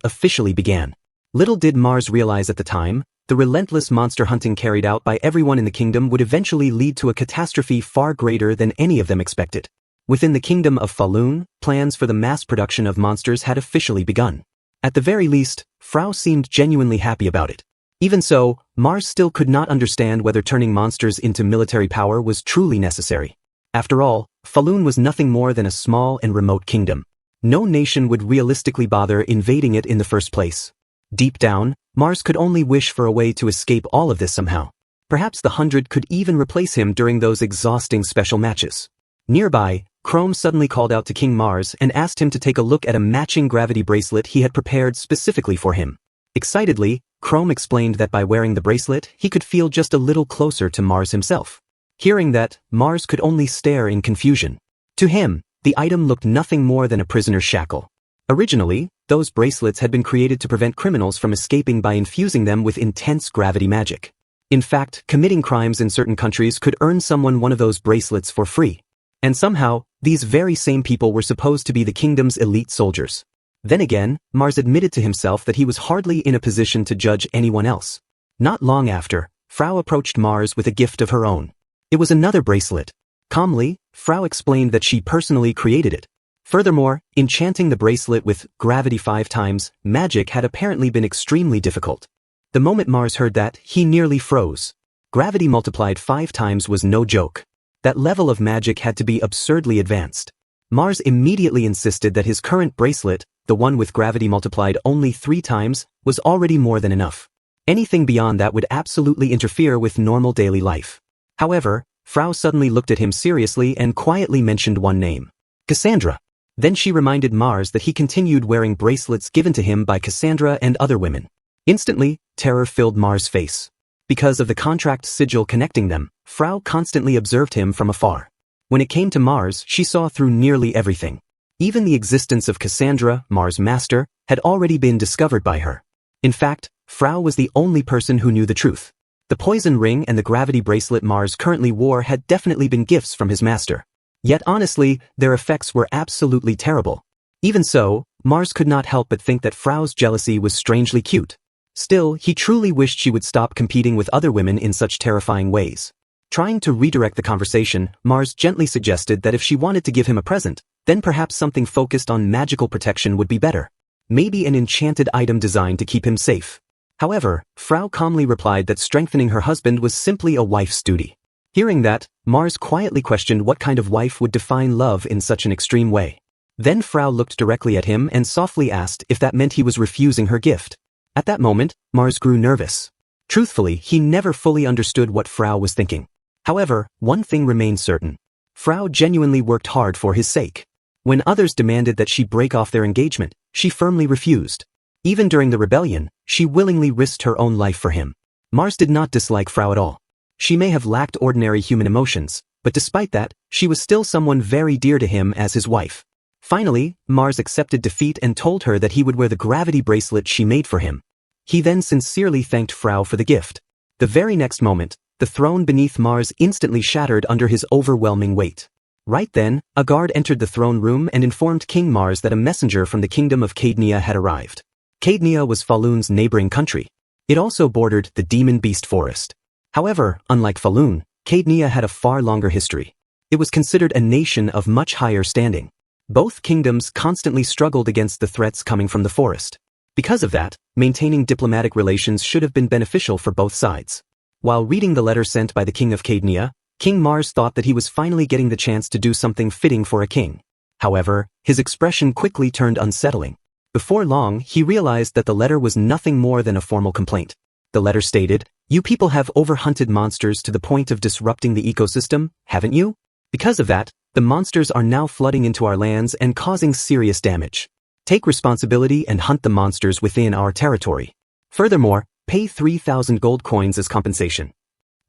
officially began. Little did Mars realize at the time, the relentless monster hunting carried out by everyone in the kingdom would eventually lead to a catastrophe far greater than any of them expected. Within the kingdom of Falun, plans for the mass production of monsters had officially begun. At the very least, Frau seemed genuinely happy about it. Even so, Mars still could not understand whether turning monsters into military power was truly necessary. After all, Falun was nothing more than a small and remote kingdom. No nation would realistically bother invading it in the first place. Deep down, Mars could only wish for a way to escape all of this somehow. Perhaps the 100 could even replace him during those exhausting special matches. Nearby, Chrome suddenly called out to King Mars and asked him to take a look at a matching gravity bracelet he had prepared specifically for him. Excitedly, Chrome explained that by wearing the bracelet, he could feel just a little closer to Mars himself. Hearing that, Mars could only stare in confusion. To him, the item looked nothing more than a prisoner's shackle. Originally, those bracelets had been created to prevent criminals from escaping by infusing them with intense gravity magic. In fact, committing crimes in certain countries could earn someone one of those bracelets for free. And somehow, these very same people were supposed to be the kingdom's elite soldiers. Then again, Mars admitted to himself that he was hardly in a position to judge anyone else. Not long after, Frau approached Mars with a gift of her own. It was another bracelet. Calmly, Frau explained that she personally created it. Furthermore, enchanting the bracelet with gravity 5 times magic had apparently been extremely difficult. The moment Mars heard that, he nearly froze. Gravity multiplied 5 times was no joke. That level of magic had to be absurdly advanced. Mars immediately insisted that his current bracelet, the one with gravity multiplied only 3 times, was already more than enough. Anything beyond that would absolutely interfere with normal daily life. However, Frau suddenly looked at him seriously and quietly mentioned one name. Cassandra. Then she reminded Mars that he continued wearing bracelets given to him by Cassandra and other women. Instantly, terror filled Mars' face. Because of the contract sigil connecting them, Frau constantly observed him from afar. When it came to Mars, she saw through nearly everything. Even the existence of Cassandra, Mars' master, had already been discovered by her. In fact, Frau was the only person who knew the truth. The poison ring and the gravity bracelet Mars currently wore had definitely been gifts from his master. Yet honestly, their effects were absolutely terrible. Even so, Mars could not help but think that Frau's jealousy was strangely cute. Still, he truly wished she would stop competing with other women in such terrifying ways. Trying to redirect the conversation, Mars gently suggested that if she wanted to give him a present, then perhaps something focused on magical protection would be better. Maybe an enchanted item designed to keep him safe. However, Frau calmly replied that strengthening her husband was simply a wife's duty. Hearing that, Mars quietly questioned what kind of wife would define love in such an extreme way. Then Frau looked directly at him and softly asked if that meant he was refusing her gift. At that moment, Mars grew nervous. Truthfully, he never fully understood what Frau was thinking. However, one thing remained certain. Frau genuinely worked hard for his sake. When others demanded that she break off their engagement, she firmly refused. Even during the rebellion, she willingly risked her own life for him. Mars did not dislike Frau at all. She may have lacked ordinary human emotions, but despite that, she was still someone very dear to him as his wife. Finally, Mars accepted defeat and told her that he would wear the gravity bracelet she made for him. He then sincerely thanked Frau for the gift. The very next moment, the throne beneath Mars instantly shattered under his overwhelming weight. Right then, a guard entered the throne room and informed King Mars that a messenger from the kingdom of Cadnia had arrived. Cadnia was Falun's neighboring country. It also bordered the demon beast forest. However, unlike Falun, Cadnia had a far longer history. It was considered a nation of much higher standing. Both kingdoms constantly struggled against the threats coming from the forest. Because of that, maintaining diplomatic relations should have been beneficial for both sides. While reading the letter sent by the king of Cadnia, King Mars thought that he was finally getting the chance to do something fitting for a king. However, his expression quickly turned unsettling. Before long, he realized that the letter was nothing more than a formal complaint. The letter stated, "You people have overhunted monsters to the point of disrupting the ecosystem, haven't you? Because of that, the monsters are now flooding into our lands and causing serious damage. Take responsibility and hunt the monsters within our territory. Furthermore, pay 3,000 gold coins as compensation."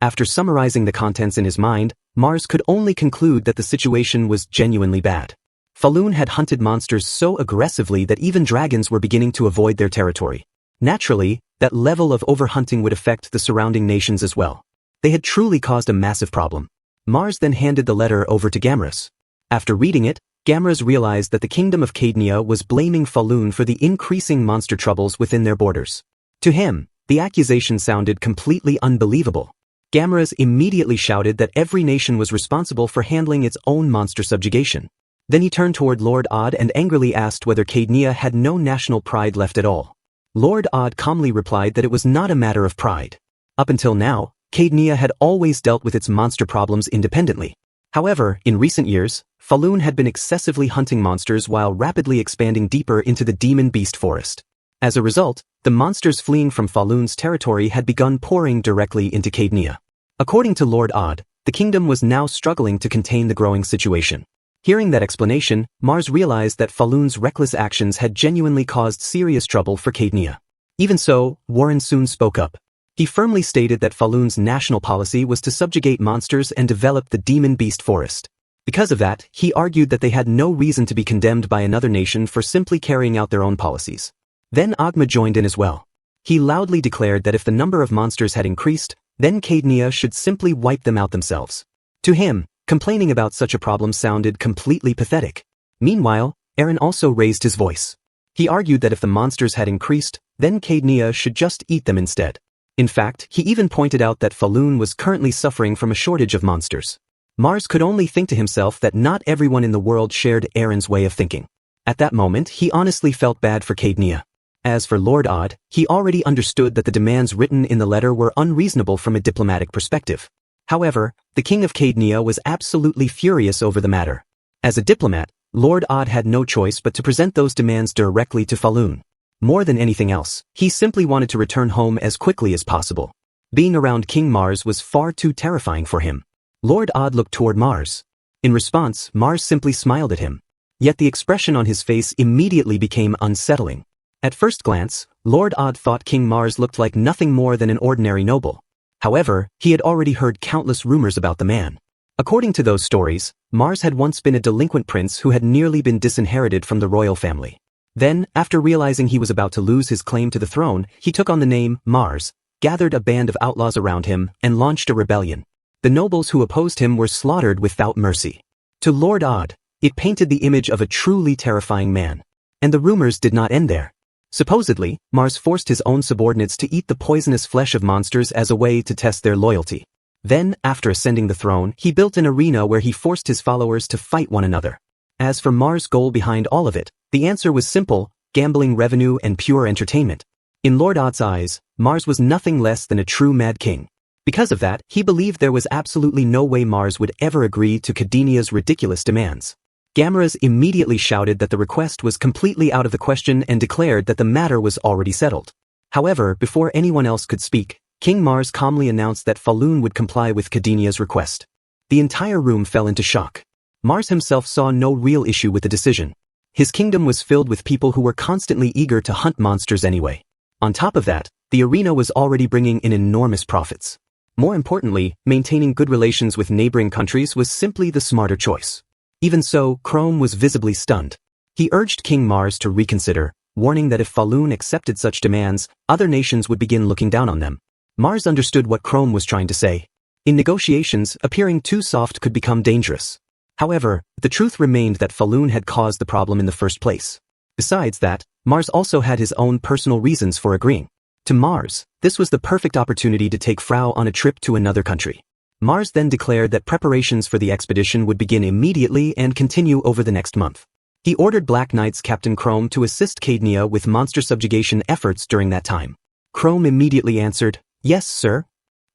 After summarizing the contents in his mind, Mars could only conclude that the situation was genuinely bad. Falun had hunted monsters so aggressively that even dragons were beginning to avoid their territory. Naturally, that level of overhunting would affect the surrounding nations as well. They had truly caused a massive problem. Mars then handed the letter over to Gamras. After reading it, Gamras realized that the kingdom of Cadnia was blaming Falun for the increasing monster troubles within their borders. To him, the accusation sounded completely unbelievable. Gamras immediately shouted that every nation was responsible for handling its own monster subjugation. Then he turned toward Lord Odd and angrily asked whether Cadnia had no national pride left at all. Lord Odd calmly replied that it was not a matter of pride. Up until now, Cadnia had always dealt with its monster problems independently. However, in recent years, Falun had been excessively hunting monsters while rapidly expanding deeper into the demon beast forest. As a result, the monsters fleeing from Falun's territory had begun pouring directly into Cadnia. According to Lord Odd, the kingdom was now struggling to contain the growing situation. Hearing that explanation, Mars realized that Falun's reckless actions had genuinely caused serious trouble for Cadnia. Even so, Warren soon spoke up. He firmly stated that Falun's national policy was to subjugate monsters and develop the demon beast forest. Because of that, he argued that they had no reason to be condemned by another nation for simply carrying out their own policies. Then Agma joined in as well. He loudly declared that if the number of monsters had increased, then Cadnia should simply wipe them out themselves. To him, complaining about such a problem sounded completely pathetic. Meanwhile, Aaron also raised his voice. He argued that if the monsters had increased, then Cadnia should just eat them instead. In fact, he even pointed out that Falun was currently suffering from a shortage of monsters. Mars could only think to himself that not everyone in the world shared Aaron's way of thinking. At that moment, he honestly felt bad for Cadnia. As for Lord Odd, he already understood that the demands written in the letter were unreasonable from a diplomatic perspective. However, the king of Cadnia was absolutely furious over the matter. As a diplomat, Lord Odd had no choice but to present those demands directly to Falun. More than anything else, he simply wanted to return home as quickly as possible. Being around King Mars was far too terrifying for him. Lord Odd looked toward Mars. In response, Mars simply smiled at him. Yet the expression on his face immediately became unsettling. At first glance, Lord Odd thought King Mars looked like nothing more than an ordinary noble. However, he had already heard countless rumors about the man. According to those stories, Mars had once been a delinquent prince who had nearly been disinherited from the royal family. Then, after realizing he was about to lose his claim to the throne, he took on the name Mars, gathered a band of outlaws around him, and launched a rebellion. The nobles who opposed him were slaughtered without mercy. To Lord Odd, it painted the image of a truly terrifying man. And the rumors did not end there. Supposedly, Mars forced his own subordinates to eat the poisonous flesh of monsters as a way to test their loyalty. Then, after ascending the throne, he built an arena where he forced his followers to fight one another. As for Mars' goal behind all of it, the answer was simple: gambling revenue and pure entertainment. In Lord Odd's eyes, Mars was nothing less than a true mad king. Because of that, he believed there was absolutely no way Mars would ever agree to Cadnia's ridiculous demands. Gamras immediately shouted that the request was completely out of the question and declared that the matter was already settled. However, before anyone else could speak, King Mars calmly announced that Falun would comply with Cadenia's request. The entire room fell into shock. Mars himself saw no real issue with the decision. His kingdom was filled with people who were constantly eager to hunt monsters anyway. On top of that, the arena was already bringing in enormous profits. More importantly, maintaining good relations with neighboring countries was simply the smarter choice. Even so, Chrome was visibly stunned. He urged King Mars to reconsider, warning that if Falun accepted such demands, other nations would begin looking down on them. Mars understood what Chrome was trying to say. In negotiations, appearing too soft could become dangerous. However, the truth remained that Falun had caused the problem in the first place. Besides that, Mars also had his own personal reasons for agreeing. To Mars, this was the perfect opportunity to take Frau on a trip to another country. Mars then declared that preparations for the expedition would begin immediately and continue over the next month. He ordered Black Knight's Captain Chrome to assist Cadenia with monster subjugation efforts during that time. Chrome immediately answered, "Yes, sir."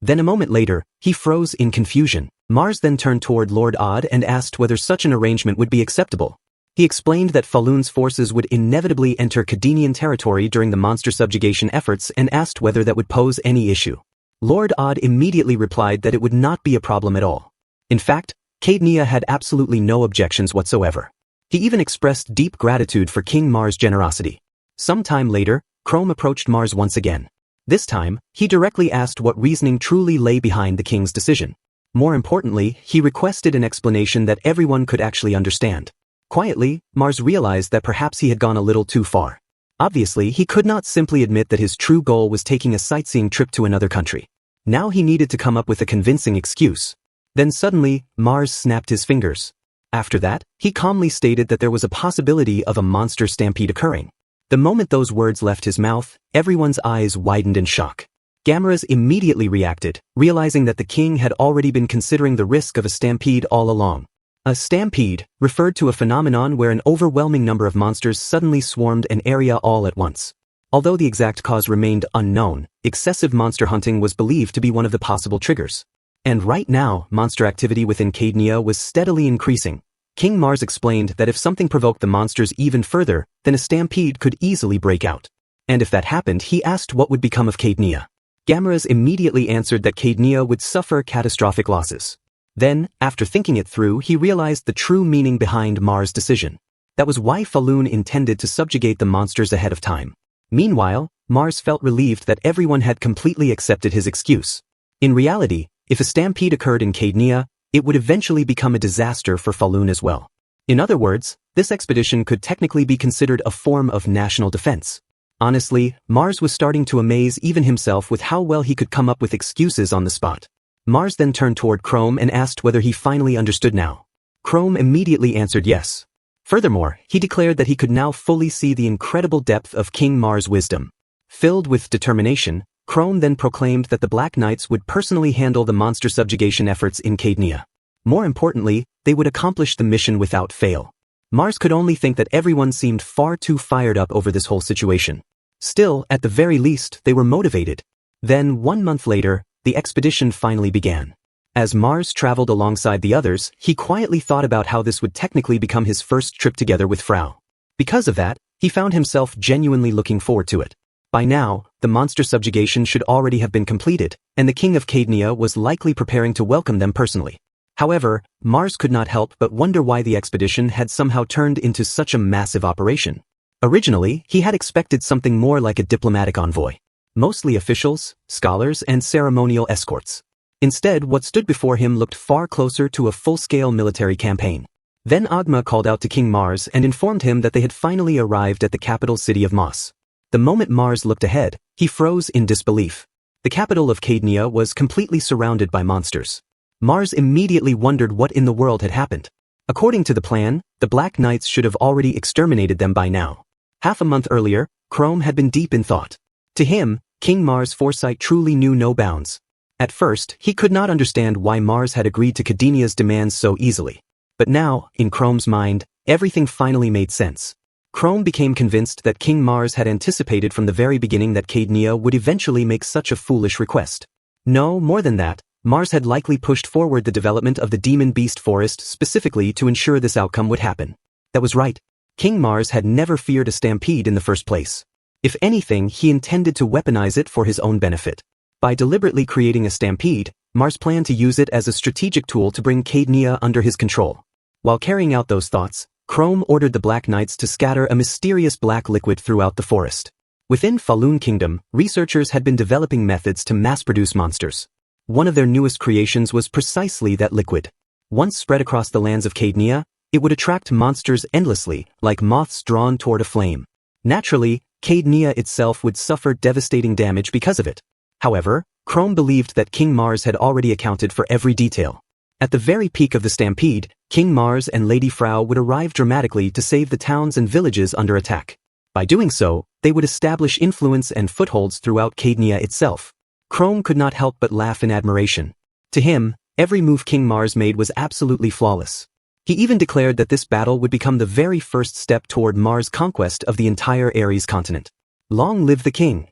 Then a moment later, he froze in confusion. Mars then turned toward Lord Odd and asked whether such an arrangement would be acceptable. He explained that Falun's forces would inevitably enter Cadenian territory during the monster subjugation efforts and asked whether that would pose any issue. Lord Odd immediately replied that it would not be a problem at all. In fact, Cadenia had absolutely no objections whatsoever. He even expressed deep gratitude for King Mars' generosity. Some time later, Chrome approached Mars once again. This time, he directly asked what reasoning truly lay behind the king's decision. More importantly, he requested an explanation that everyone could actually understand. Quietly, Mars realized that perhaps he had gone a little too far. Obviously, he could not simply admit that his true goal was taking a sightseeing trip to another country. Now he needed to come up with a convincing excuse. Then suddenly, Mars snapped his fingers. After that, he calmly stated that there was a possibility of a monster stampede occurring. The moment those words left his mouth, everyone's eyes widened in shock. Gamera's immediately reacted, realizing that the king had already been considering the risk of a stampede all along. A stampede referred to a phenomenon where an overwhelming number of monsters suddenly swarmed an area all at once. Although the exact cause remained unknown, excessive monster hunting was believed to be one of the possible triggers. And right now, monster activity within Cadenia was steadily increasing. King Mars explained that if something provoked the monsters even further, then a stampede could easily break out. And if that happened, he asked what would become of Cadenia. Gamera's immediately answered that Cadenia would suffer catastrophic losses. Then, after thinking it through, he realized the true meaning behind Mars' decision. That was why Falun intended to subjugate the monsters ahead of time. Meanwhile, Mars felt relieved that everyone had completely accepted his excuse. In reality, if a stampede occurred in Cadenia, it would eventually become a disaster for Falun as well. In other words, this expedition could technically be considered a form of national defense. Honestly, Mars was starting to amaze even himself with how well he could come up with excuses on the spot. Mars then turned toward Chrome and asked whether he finally understood now. Chrome immediately answered yes. Furthermore, he declared that he could now fully see the incredible depth of King Mars' wisdom. Filled with determination, Chrome then proclaimed that the Black Knights would personally handle the monster subjugation efforts in Cadenia. More importantly, they would accomplish the mission without fail. Mars could only think that everyone seemed far too fired up over this whole situation. Still, at the very least, they were motivated. Then, 1 month later, the expedition finally began. As Mars traveled alongside the others, he quietly thought about how this would technically become his first trip together with Frau. Because of that, he found himself genuinely looking forward to it. By now, the monster subjugation should already have been completed, and the king of Cadenia was likely preparing to welcome them personally. However, Mars could not help but wonder why the expedition had somehow turned into such a massive operation. Originally, he had expected something more like a diplomatic envoy. Mostly officials, scholars, and ceremonial escorts. Instead, what stood before him looked far closer to a full-scale military campaign. Then Agma called out to King Mars and informed him that they had finally arrived at the capital city of Mos. The moment Mars looked ahead, he froze in disbelief. The capital of Cadenia was completely surrounded by monsters. Mars immediately wondered what in the world had happened. According to the plan, the Black Knights should have already exterminated them by now. Half a month earlier, Chrome had been deep in thought. To him, King Mars' foresight truly knew no bounds. At first, he could not understand why Mars had agreed to Cadenia's demands so easily. But now, in Chrome's mind, everything finally made sense. Chrome became convinced that King Mars had anticipated from the very beginning that Cadenia would eventually make such a foolish request. No, more than that, Mars had likely pushed forward the development of the Demon Beast Forest specifically to ensure this outcome would happen. That was right. King Mars had never feared a stampede in the first place. If anything, he intended to weaponize it for his own benefit. By deliberately creating a stampede, Mars planned to use it as a strategic tool to bring Caednia under his control. While carrying out those thoughts, Chrome ordered the Black Knights to scatter a mysterious black liquid throughout the forest. Within Falun Kingdom, researchers had been developing methods to mass-produce monsters. One of their newest creations was precisely that liquid. Once spread across the lands of Caednia, it would attract monsters endlessly, like moths drawn toward a flame. Naturally, Caednia itself would suffer devastating damage because of it. However, Chrome believed that King Mars had already accounted for every detail. At the very peak of the stampede, King Mars and Lady Frau would arrive dramatically to save the towns and villages under attack. By doing so, they would establish influence and footholds throughout Caednia itself. Chrome could not help but laugh in admiration. To him, every move King Mars made was absolutely flawless. He even declared that this battle would become the very first step toward Mars' conquest of the entire Ares continent. Long live the king!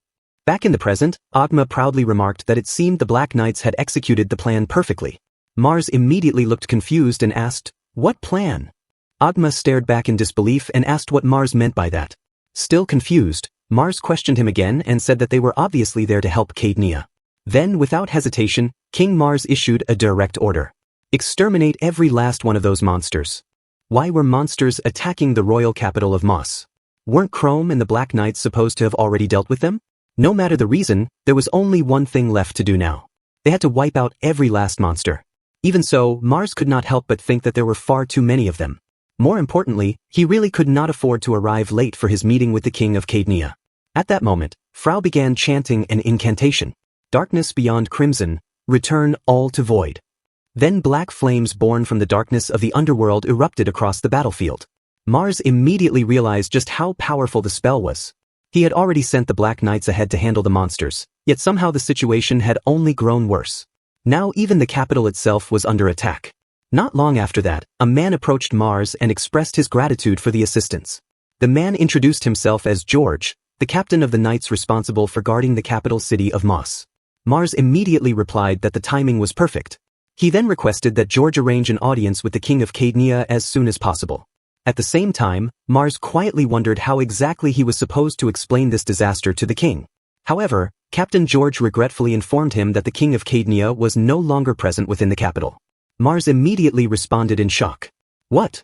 Back in the present, Agma proudly remarked that it seemed the Black Knights had executed the plan perfectly. Mars immediately looked confused and asked, "What plan?" Agma stared back in disbelief and asked what Mars meant by that. Still confused, Mars questioned him again and said that they were obviously there to help Caednia. Then, without hesitation, King Mars issued a direct order. Exterminate every last one of those monsters. Why were monsters attacking the royal capital of Moss? Weren't Chrome and the Black Knights supposed to have already dealt with them? No matter the reason, there was only one thing left to do now. They had to wipe out every last monster. Even so, Mars could not help but think that there were far too many of them. More importantly, he really could not afford to arrive late for his meeting with the king of Caednia. At that moment, Frau began chanting an incantation. Darkness beyond crimson, return all to void. Then black flames born from the darkness of the underworld erupted across the battlefield. Mars immediately realized just how powerful the spell was. He had already sent the Black Knights ahead to handle the monsters, yet somehow the situation had only grown worse. Now even the capital itself was under attack. Not long after that, a man approached Mars and expressed his gratitude for the assistance. The man introduced himself as George, the captain of the knights responsible for guarding the capital city of Moss. Mars immediately replied that the timing was perfect. He then requested that George arrange an audience with the king of Caednia as soon as possible. At the same time, Mars quietly wondered how exactly he was supposed to explain this disaster to the king. However, Captain George regretfully informed him that the king of Caednia was no longer present within the capital. Mars immediately responded in shock. What?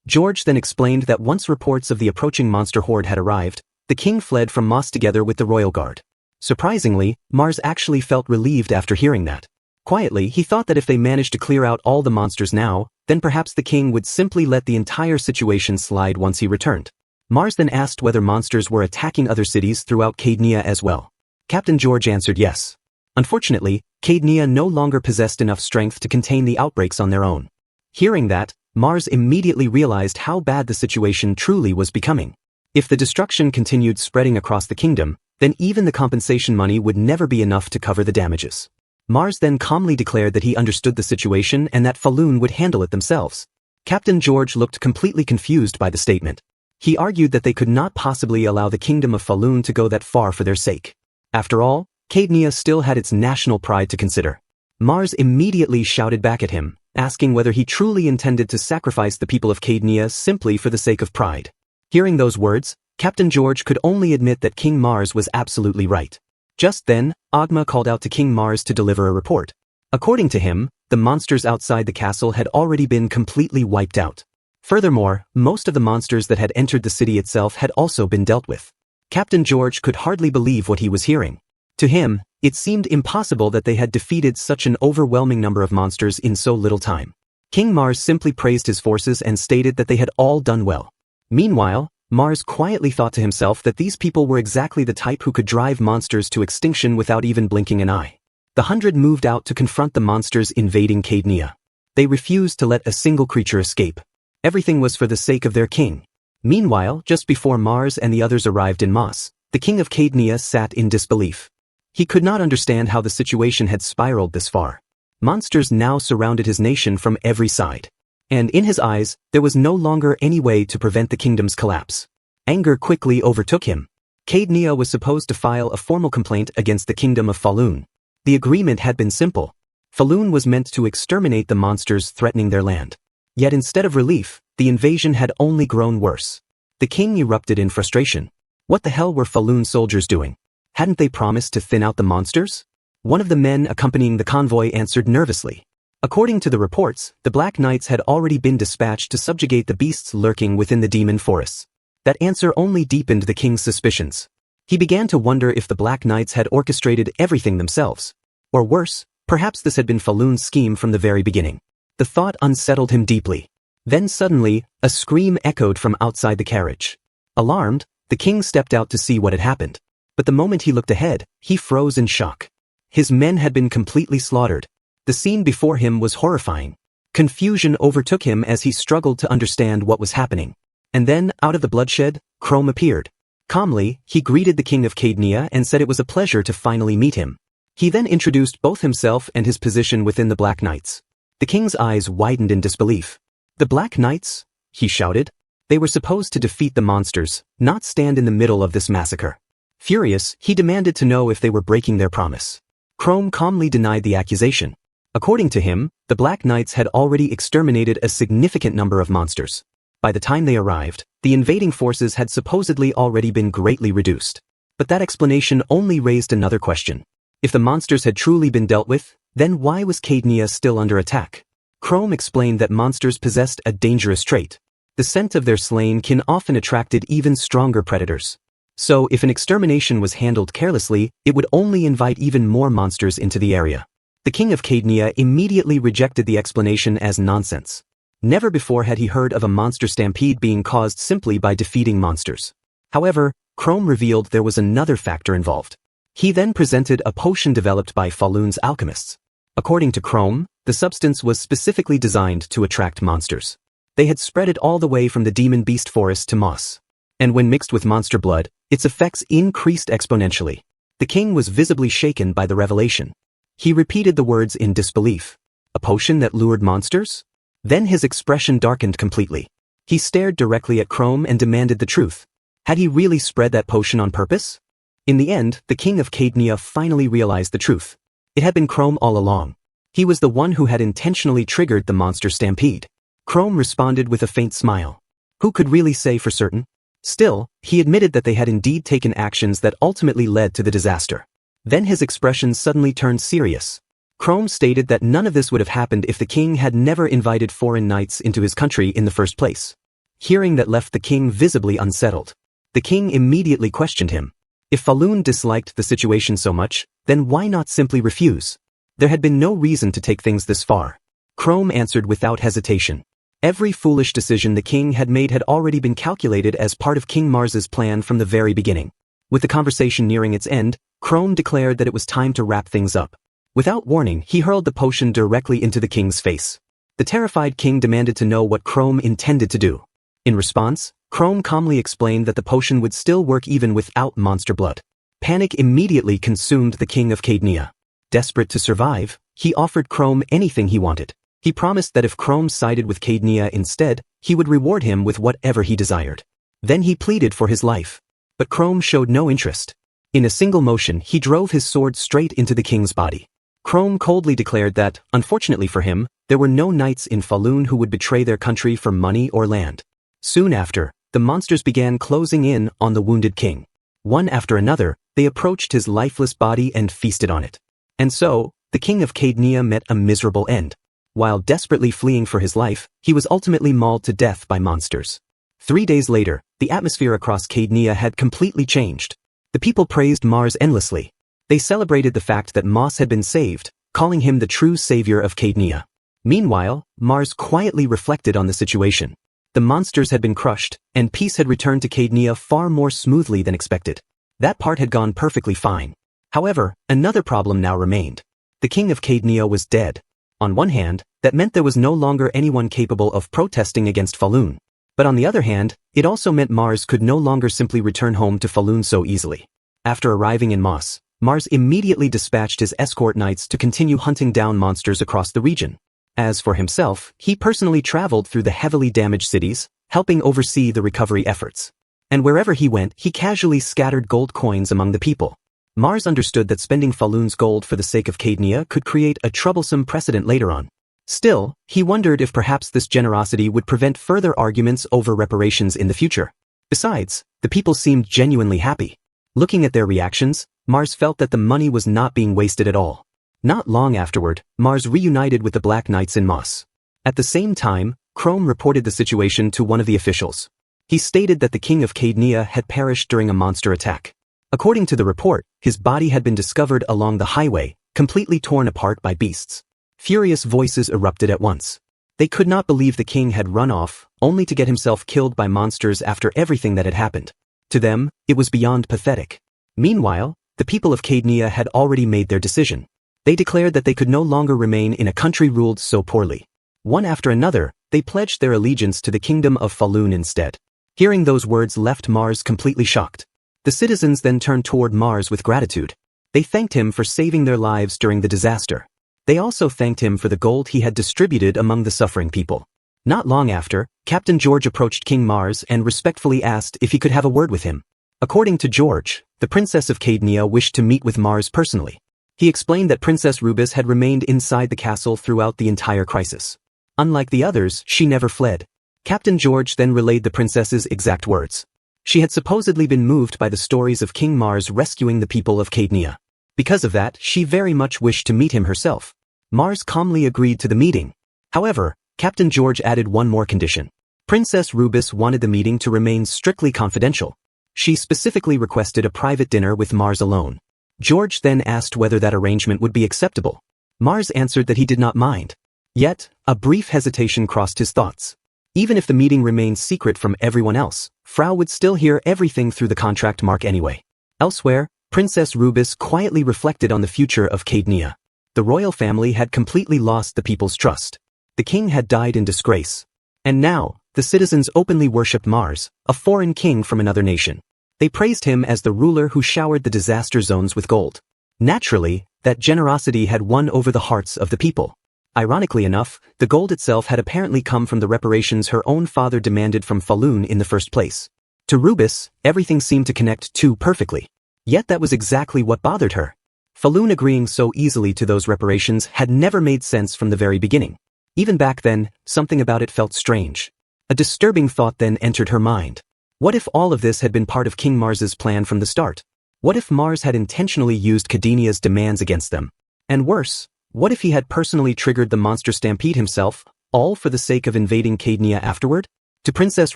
George then explained that once reports of the approaching monster horde had arrived, the king fled from Moss together with the royal guard. Surprisingly, Mars actually felt relieved after hearing that. Quietly, he thought that if they managed to clear out all the monsters now, then perhaps the king would simply let the entire situation slide once he returned. Mars then asked whether monsters were attacking other cities throughout Caednia as well. Captain George answered yes. Unfortunately, Caednia no longer possessed enough strength to contain the outbreaks on their own. Hearing that, Mars immediately realized how bad the situation truly was becoming. If the destruction continued spreading across the kingdom, then even the compensation money would never be enough to cover the damages. Mars then calmly declared that he understood the situation and that Falun would handle it themselves. Captain George looked completely confused by the statement. He argued that they could not possibly allow the kingdom of Falun to go that far for their sake. After all, Caednia still had its national pride to consider. Mars immediately shouted back at him, asking whether he truly intended to sacrifice the people of Caednia simply for the sake of pride. Hearing those words, Captain George could only admit that King Mars was absolutely right. Just then, Agma called out to King Mars to deliver a report. According to him, the monsters outside the castle had already been completely wiped out. Furthermore, most of the monsters that had entered the city itself had also been dealt with. Captain George could hardly believe what he was hearing. To him, it seemed impossible that they had defeated such an overwhelming number of monsters in so little time. King Mars simply praised his forces and stated that they had all done well. Meanwhile, Mars quietly thought to himself that these people were exactly the type who could drive monsters to extinction without even blinking an eye. The 100 moved out to confront the monsters invading Caednia. They refused to let a single creature escape. Everything was for the sake of their king. Meanwhile, just before Mars and the others arrived in Moss, the king of Caednia sat in disbelief. He could not understand how the situation had spiraled this far. Monsters now surrounded his nation from every side. And in his eyes, there was no longer any way to prevent the kingdom's collapse. Anger quickly overtook him. Caednia was supposed to file a formal complaint against the kingdom of Falun. The agreement had been simple. Falun was meant to exterminate the monsters threatening their land. Yet instead of relief, the invasion had only grown worse. The king erupted in frustration. What the hell were Falun soldiers doing? Hadn't they promised to thin out the monsters? One of the men accompanying the convoy answered nervously. According to the reports, the Black Knights had already been dispatched to subjugate the beasts lurking within the demon forests. That answer only deepened the king's suspicions. He began to wonder if the Black Knights had orchestrated everything themselves. Or worse, perhaps this had been Falun's scheme from the very beginning. The thought unsettled him deeply. Then suddenly, a scream echoed from outside the carriage. Alarmed, the king stepped out to see what had happened. But the moment he looked ahead, he froze in shock. His men had been completely slaughtered. The scene before him was horrifying. Confusion overtook him as he struggled to understand what was happening. And then, out of the bloodshed, Chrome appeared. Calmly, he greeted the king of Cadnia and said it was a pleasure to finally meet him. He then introduced both himself and his position within the Black Knights. The king's eyes widened in disbelief. The Black Knights? He shouted. They were supposed to defeat the monsters, not stand in the middle of this massacre. Furious, he demanded to know if they were breaking their promise. Chrome calmly denied the accusation. According to him, the Black Knights had already exterminated a significant number of monsters. By the time they arrived, the invading forces had supposedly already been greatly reduced. But that explanation only raised another question. If the monsters had truly been dealt with, then why was Cadnia still under attack? Chrome explained that monsters possessed a dangerous trait. The scent of their slain kin often attracted even stronger predators. So if an extermination was handled carelessly, it would only invite even more monsters into the area. The king of Cadnia immediately rejected the explanation as nonsense. Never before had he heard of a monster stampede being caused simply by defeating monsters. However, Chrome revealed there was another factor involved. He then presented a potion developed by Falun's alchemists. According to Chrome, the substance was specifically designed to attract monsters. They had spread it all the way from the demon beast forest to moss. And when mixed with monster blood, its effects increased exponentially. The king was visibly shaken by the revelation. He repeated the words in disbelief. A potion that lured monsters? Then his expression darkened completely. He stared directly at Chrome and demanded the truth. Had he really spread that potion on purpose? In the end, the king of Cadnia finally realized the truth. It had been Chrome all along. He was the one who had intentionally triggered the monster stampede. Chrome responded with a faint smile. Who could really say for certain? Still, he admitted that they had indeed taken actions that ultimately led to the disaster. Then his expression suddenly turned serious. Chrome stated that none of this would have happened if the king had never invited foreign knights into his country in the first place. Hearing that left the king visibly unsettled. The king immediately questioned him. If Falun disliked the situation so much, then why not simply refuse? There had been no reason to take things this far. Chrome answered without hesitation. Every foolish decision the king had made had already been calculated as part of King Mars's plan from the very beginning. With the conversation nearing its end, Chrome declared that it was time to wrap things up. Without warning, he hurled the potion directly into the king's face. The terrified king demanded to know what Chrome intended to do. In response, Chrome calmly explained that the potion would still work even without monster blood. Panic immediately consumed the king of Cadnia. Desperate to survive, he offered Chrome anything he wanted. He promised that if Chrome sided with Cadnia instead, he would reward him with whatever he desired. Then he pleaded for his life. But Chrome showed no interest. In a single motion, he drove his sword straight into the king's body. Chrome coldly declared that, unfortunately for him, there were no knights in Falun who would betray their country for money or land. Soon after, the monsters began closing in on the wounded king. One after another, they approached his lifeless body and feasted on it. And so, the king of Cadnia met a miserable end. While desperately fleeing for his life, he was ultimately mauled to death by monsters. 3 days later, the atmosphere across Cadnia had completely changed. The people praised Mars endlessly. They celebrated the fact that Moss had been saved, calling him the true savior of Cadnia. Meanwhile, Mars quietly reflected on the situation. The monsters had been crushed, and peace had returned to Cadnia far more smoothly than expected. That part had gone perfectly fine. However, another problem now remained. The king of Cadnia was dead. On one hand, that meant there was no longer anyone capable of protesting against Falun. But on the other hand, it also meant Mars could no longer simply return home to Falun so easily. After arriving in Moss, Mars immediately dispatched his escort knights to continue hunting down monsters across the region. As for himself, he personally traveled through the heavily damaged cities, helping oversee the recovery efforts. And wherever he went, he casually scattered gold coins among the people. Mars understood that spending Falun's gold for the sake of Cadnia could create a troublesome precedent later on. Still, he wondered if perhaps this generosity would prevent further arguments over reparations in the future. Besides, the people seemed genuinely happy. Looking at their reactions, Mars felt that the money was not being wasted at all. Not long afterward, Mars reunited with the Black Knights in Moss. At the same time, Chrome reported the situation to one of the officials. He stated that the king of Cadnea had perished during a monster attack. According to the report, his body had been discovered along the highway, completely torn apart by beasts. Furious voices erupted at once. They could not believe the king had run off, only to get himself killed by monsters after everything that had happened. To them, it was beyond pathetic. Meanwhile, the people of Cadnea had already made their decision. They declared that they could no longer remain in a country ruled so poorly. One after another, they pledged their allegiance to the kingdom of Falun instead. Hearing those words left Mars completely shocked. The citizens then turned toward Mars with gratitude. They thanked him for saving their lives during the disaster. They also thanked him for the gold he had distributed among the suffering people. Not long after, Captain George approached King Mars and respectfully asked if he could have a word with him. According to George, the Princess of Cadnea wished to meet with Mars personally. He explained that Princess Rubis had remained inside the castle throughout the entire crisis. Unlike the others, she never fled. Captain George then relayed the princess's exact words. She had supposedly been moved by the stories of King Mars rescuing the people of Cadnea. Because of that, she very much wished to meet him herself. Mars calmly agreed to the meeting. However, Captain George added one more condition. Princess Rubis wanted the meeting to remain strictly confidential. She specifically requested a private dinner with Mars alone. George then asked whether that arrangement would be acceptable. Mars answered that he did not mind. Yet, a brief hesitation crossed his thoughts. Even if the meeting remained secret from everyone else, Frau would still hear everything through the contract mark anyway. Elsewhere, Princess Rubis quietly reflected on the future of Cadnea. The royal family had completely lost the people's trust. The king had died in disgrace. And now, the citizens openly worshipped Mars, a foreign king from another nation. They praised him as the ruler who showered the disaster zones with gold. Naturally, that generosity had won over the hearts of the people. Ironically enough, the gold itself had apparently come from the reparations her own father demanded from Falun in the first place. To Rubis, everything seemed to connect too perfectly. Yet that was exactly what bothered her. Falun agreeing so easily to those reparations had never made sense from the very beginning. Even back then, something about it felt strange. A disturbing thought then entered her mind. What if all of this had been part of King Mars's plan from the start? What if Mars had intentionally used Cadnea's demands against them? And worse, what if he had personally triggered the monster stampede himself, all for the sake of invading Cadnea afterward? To Princess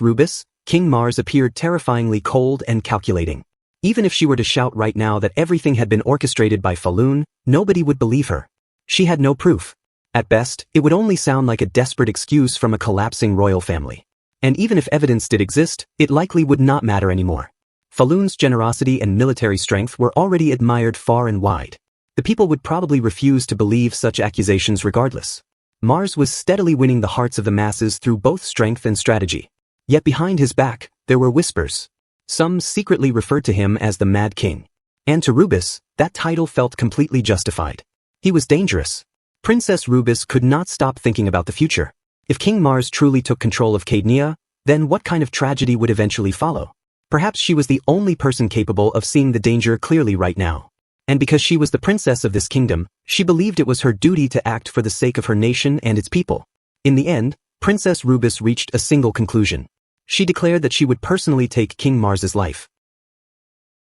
Rubis, King Mars appeared terrifyingly cold and calculating. Even if she were to shout right now that everything had been orchestrated by Falun, nobody would believe her. She had no proof. At best, it would only sound like a desperate excuse from a collapsing royal family. And even if evidence did exist, it likely would not matter anymore. Falun's generosity and military strength were already admired far and wide. The people would probably refuse to believe such accusations regardless. Mars was steadily winning the hearts of the masses through both strength and strategy. Yet behind his back, there were whispers. Some secretly referred to him as the Mad King. And to Rubis, that title felt completely justified. He was dangerous. Princess Rubis could not stop thinking about the future. If King Mars truly took control of Cadnea, then what kind of tragedy would eventually follow? Perhaps she was the only person capable of seeing the danger clearly right now. And because she was the princess of this kingdom, she believed it was her duty to act for the sake of her nation and its people. In the end, Princess Rubis reached a single conclusion. She declared that she would personally take King Mars's life.